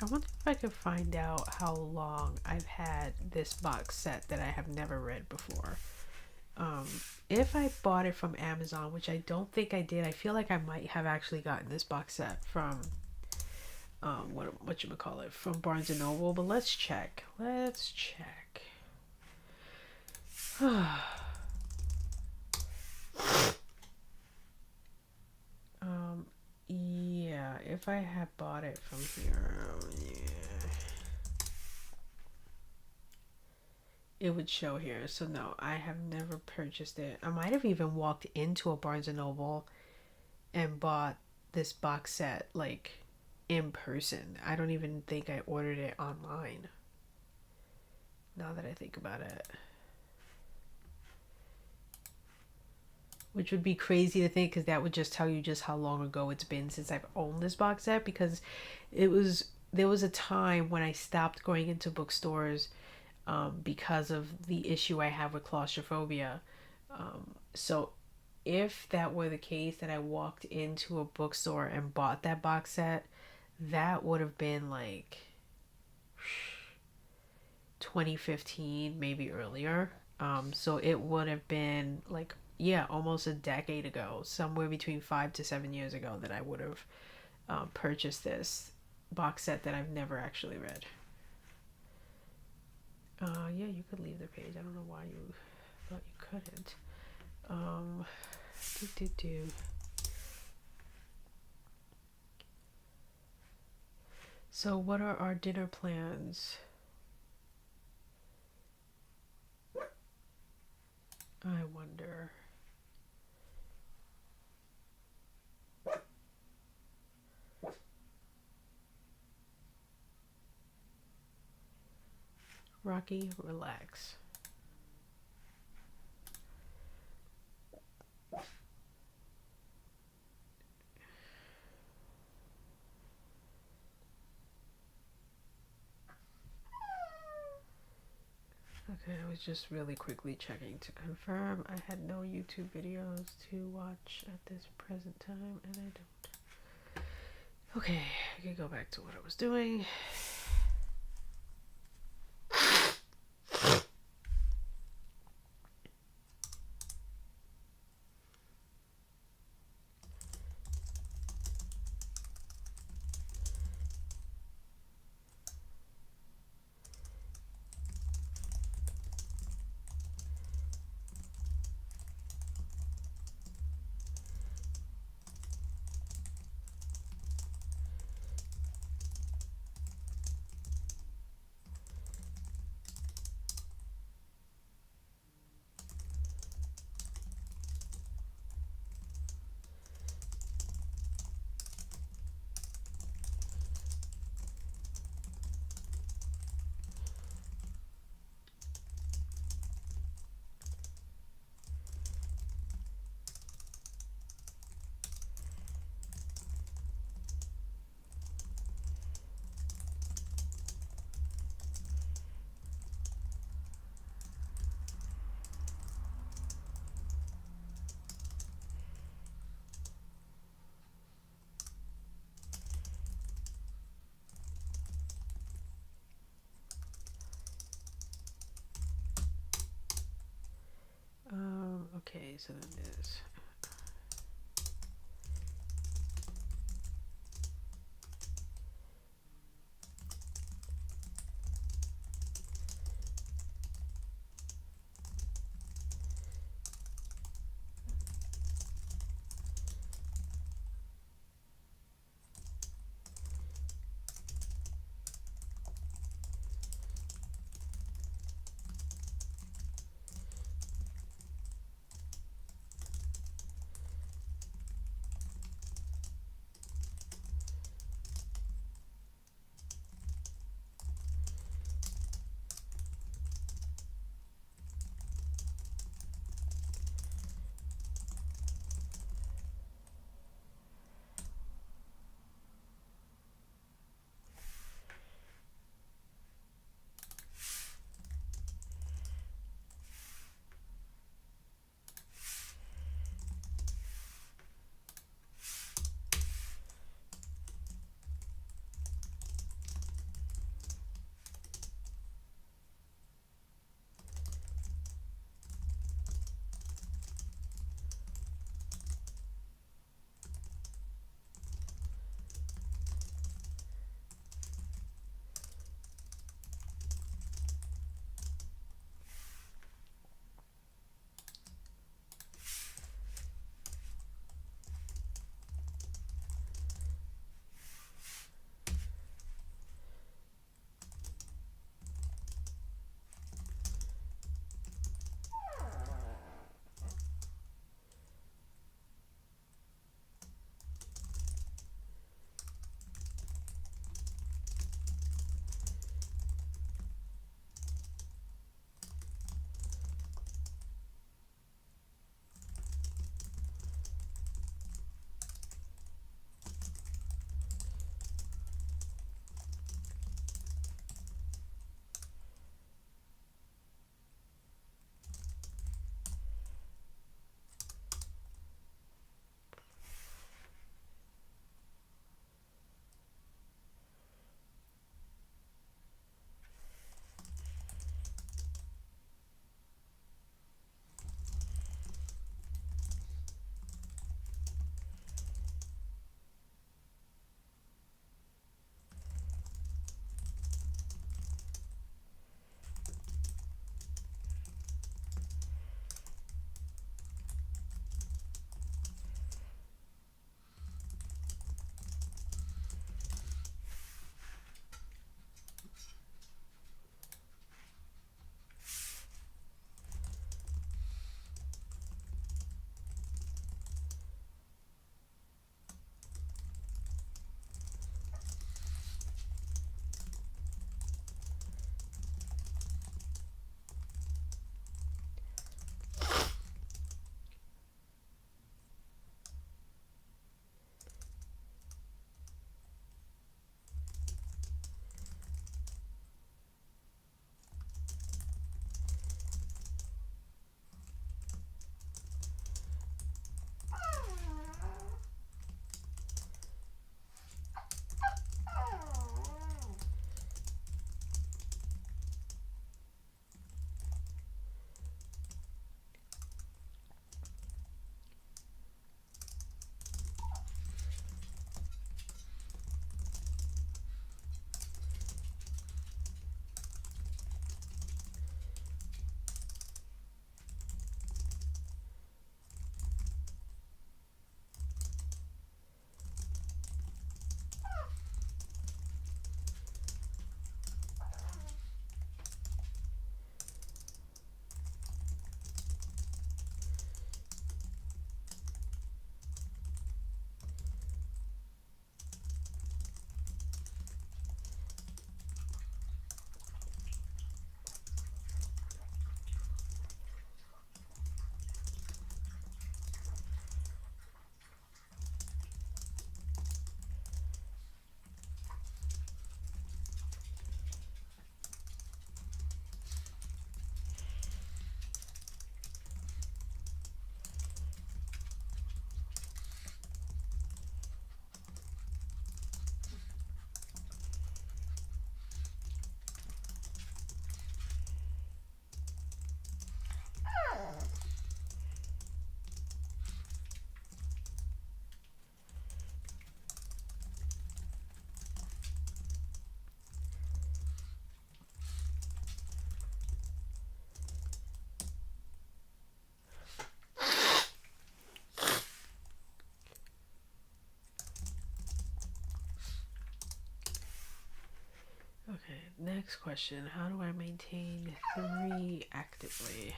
I wonder if I could find out how long I've had this box set that I have never read before. Um, if I bought it from Amazon, which I don't think I did, I feel like I might have actually gotten this box set from what you call it, from Barnes and Noble. But let's check. Let's check. Yeah, if I had bought it from here, yeah, it would show here. So no, I have never purchased it. I might have even walked into a Barnes and Noble and bought this box set like in person. I don't even think I ordered it online. Now that I think about it. Which would be crazy to think, because that would just tell you just how long ago it's been since I've owned this box set, because there was a time when I stopped going into bookstores because of the issue I have with claustrophobia. So if that were the case, that I walked into a bookstore and bought that box set, that would have been like 2015, maybe earlier. So it would have been like, yeah, almost a decade ago, somewhere between 5 to 7 years ago, that I would have purchased this box set that I've never actually read. Yeah, you could leave the page. I don't know why you thought you couldn't. Um, do, do, do. So, what are our dinner plans? I wonder. Rocky, relax. Okay, I was just really quickly checking to confirm I had no YouTube videos to watch at this present time, and I don't. Okay, I can go back to what I was doing. Okay, so then there's Next question. How do I maintain 3 actively?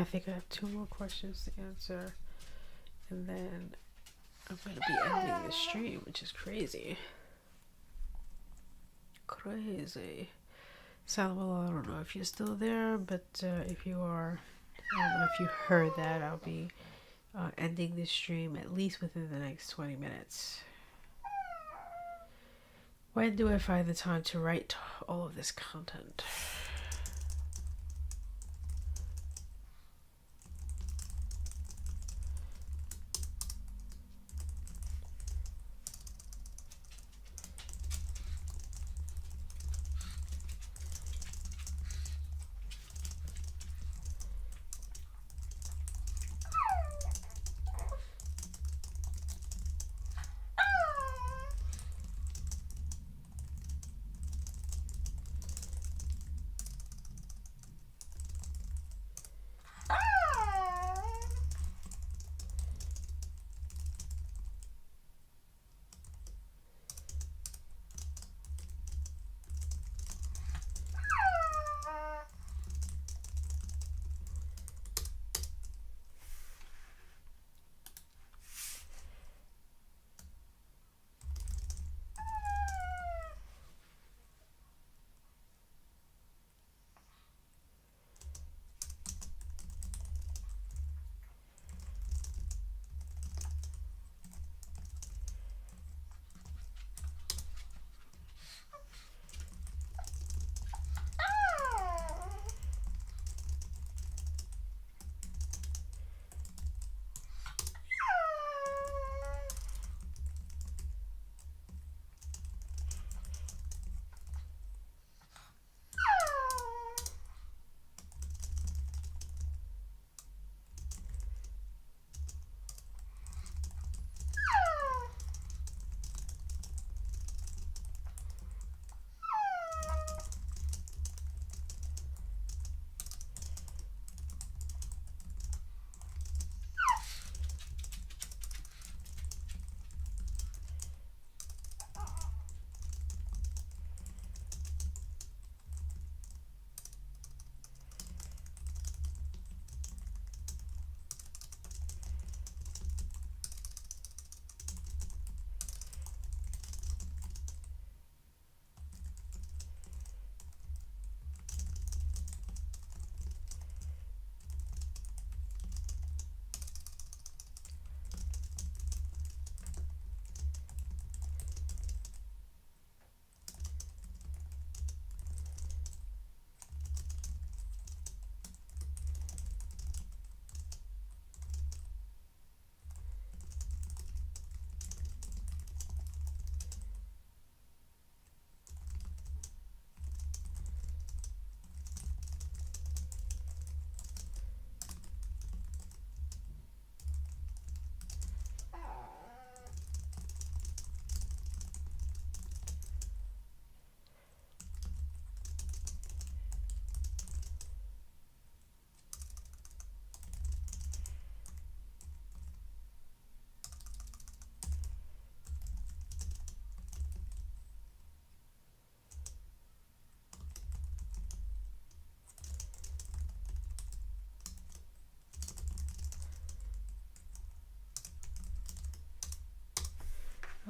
I think I have 2 more questions to answer, and then I'm gonna be ending the stream, which is crazy. Crazy. Samuel, I don't know if you're still there, but if you are, I don't know if you heard that, I'll be ending this stream at least within the next 20 minutes. When do I find the time to write all of this content?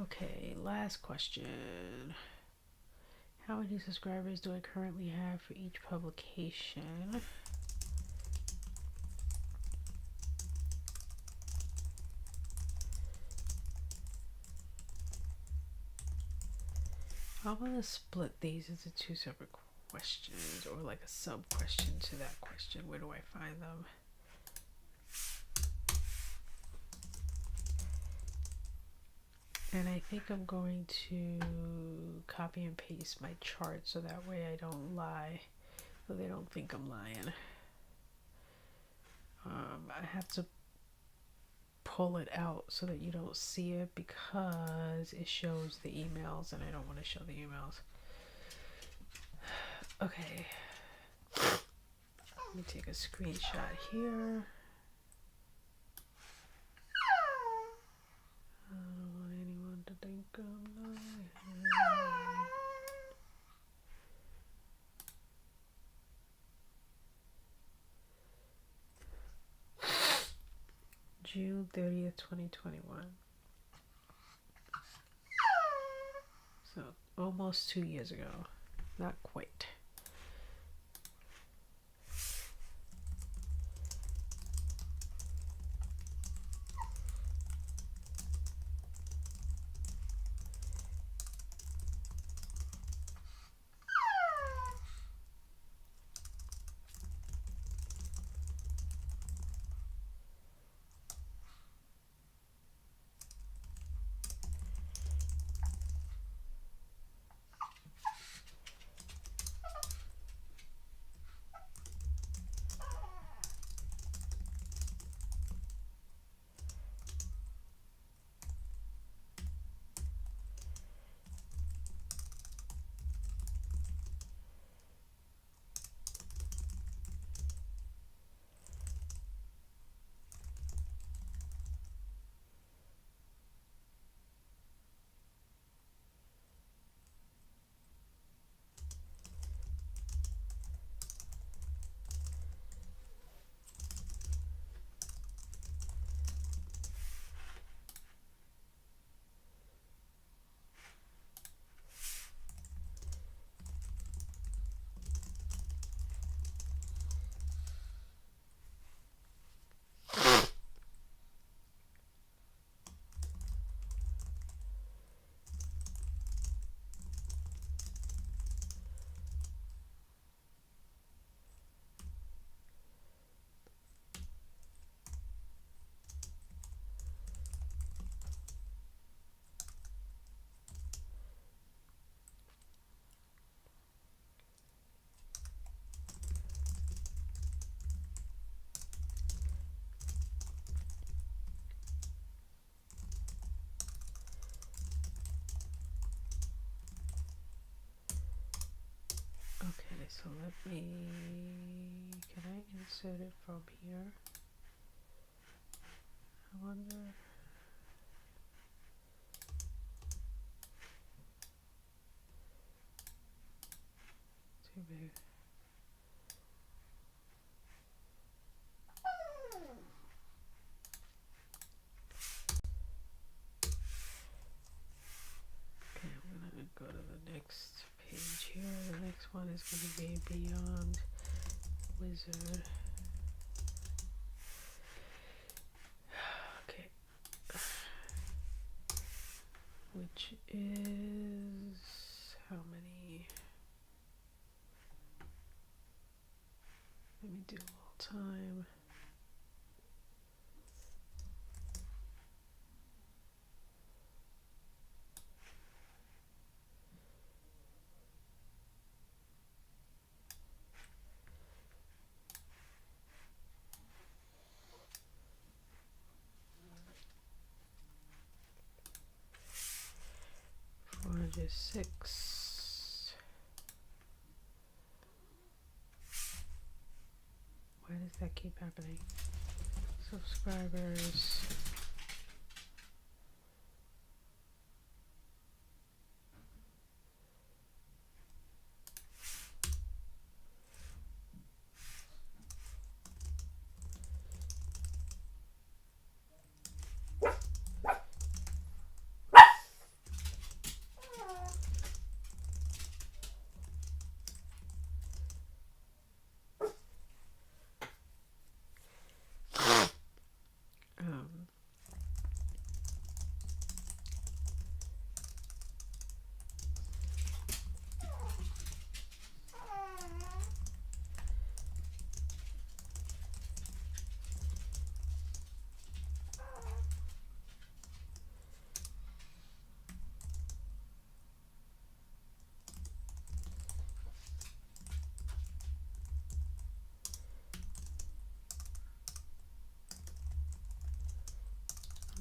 Okay, last question. How many subscribers do I currently have for each publication? I'm gonna split these into 2 separate questions, or like a sub question to that question. Where do I find them? And I think I'm going to copy and paste my chart so that way I don't lie, so they don't think I'm lying. I have to pull it out so that you don't see it because it shows the emails and I don't want to show the emails. Okay, let me take a screenshot here. I don't want anyone to think I'm lying. June 30th, 2021. So almost 2 years ago. Not quite. Okay, so let me, can I insert it from here? I wonder. Too big. Okay, I'm gonna go to the next page here. The next one is gonna be Beyond Wizard. Okay. Which is how many? Let me do a little time. Just 6. Why does that keep happening? Subscribers.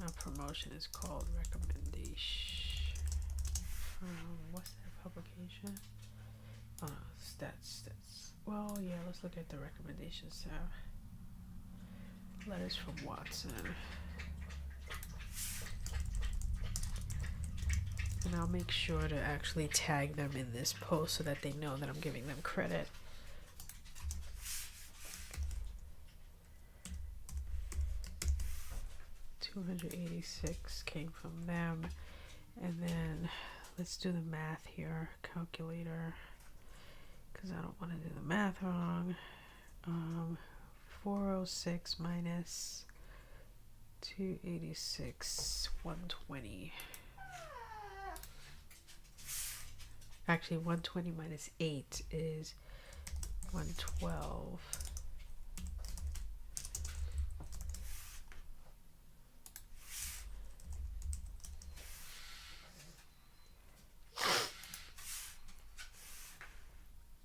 Our promotion is called recommendation. What's that publication? Oh, no, stats. Well, yeah, let's look at the recommendations tab. Letters from Watson. And I'll make sure to actually tag them in this post so that they know that I'm giving them credit. 286 came from them. And then let's do the math here, calculator, because I don't want to do the math wrong. 406 minus 286, 120. Actually, 120 minus 8 is 112.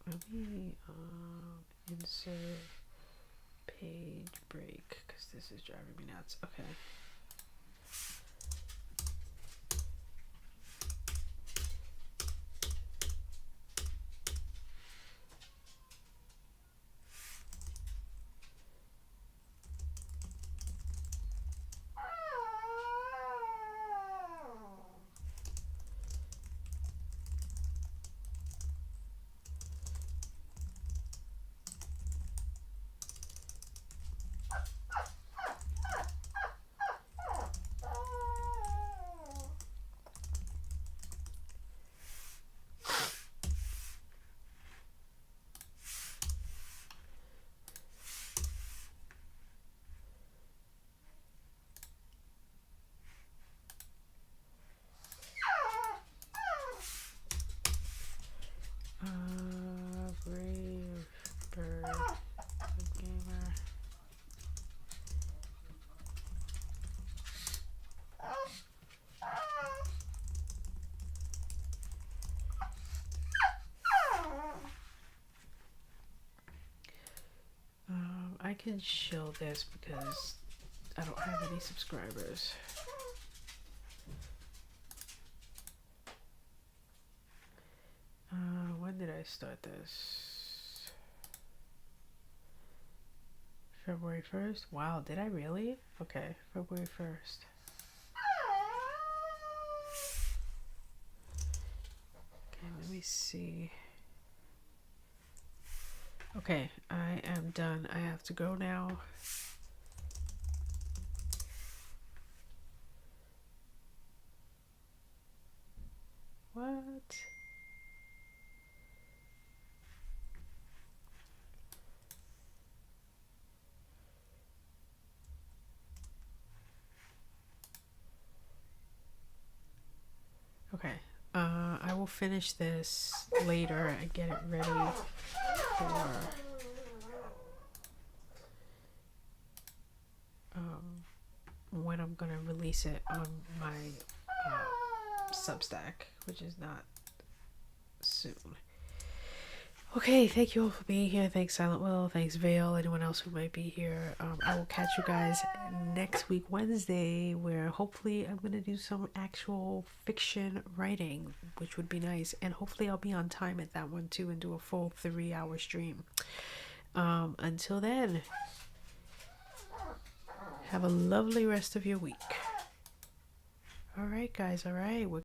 Let me insert page break because this is driving me nuts. Okay. Brave Bird Gamer. I can shill this because I don't have any subscribers. When did I start this? February 1st? Wow, did I really? Okay, February 1st. Okay, let me see. Okay, I am done. I have to go now. What? Okay, I will finish this later and get it ready for when I'm gonna release it on my Substack, which is not soon. Okay, thank you all for being here. Thanks Silent Will, thanks Vale, anyone else who might be here. I will catch you guys next week Wednesday, where hopefully I'm going to do some actual fiction writing, which would be nice, and hopefully I'll be on time at that one too and do a full 3-hour stream. Until then, have a lovely rest of your week. Alright guys, alright.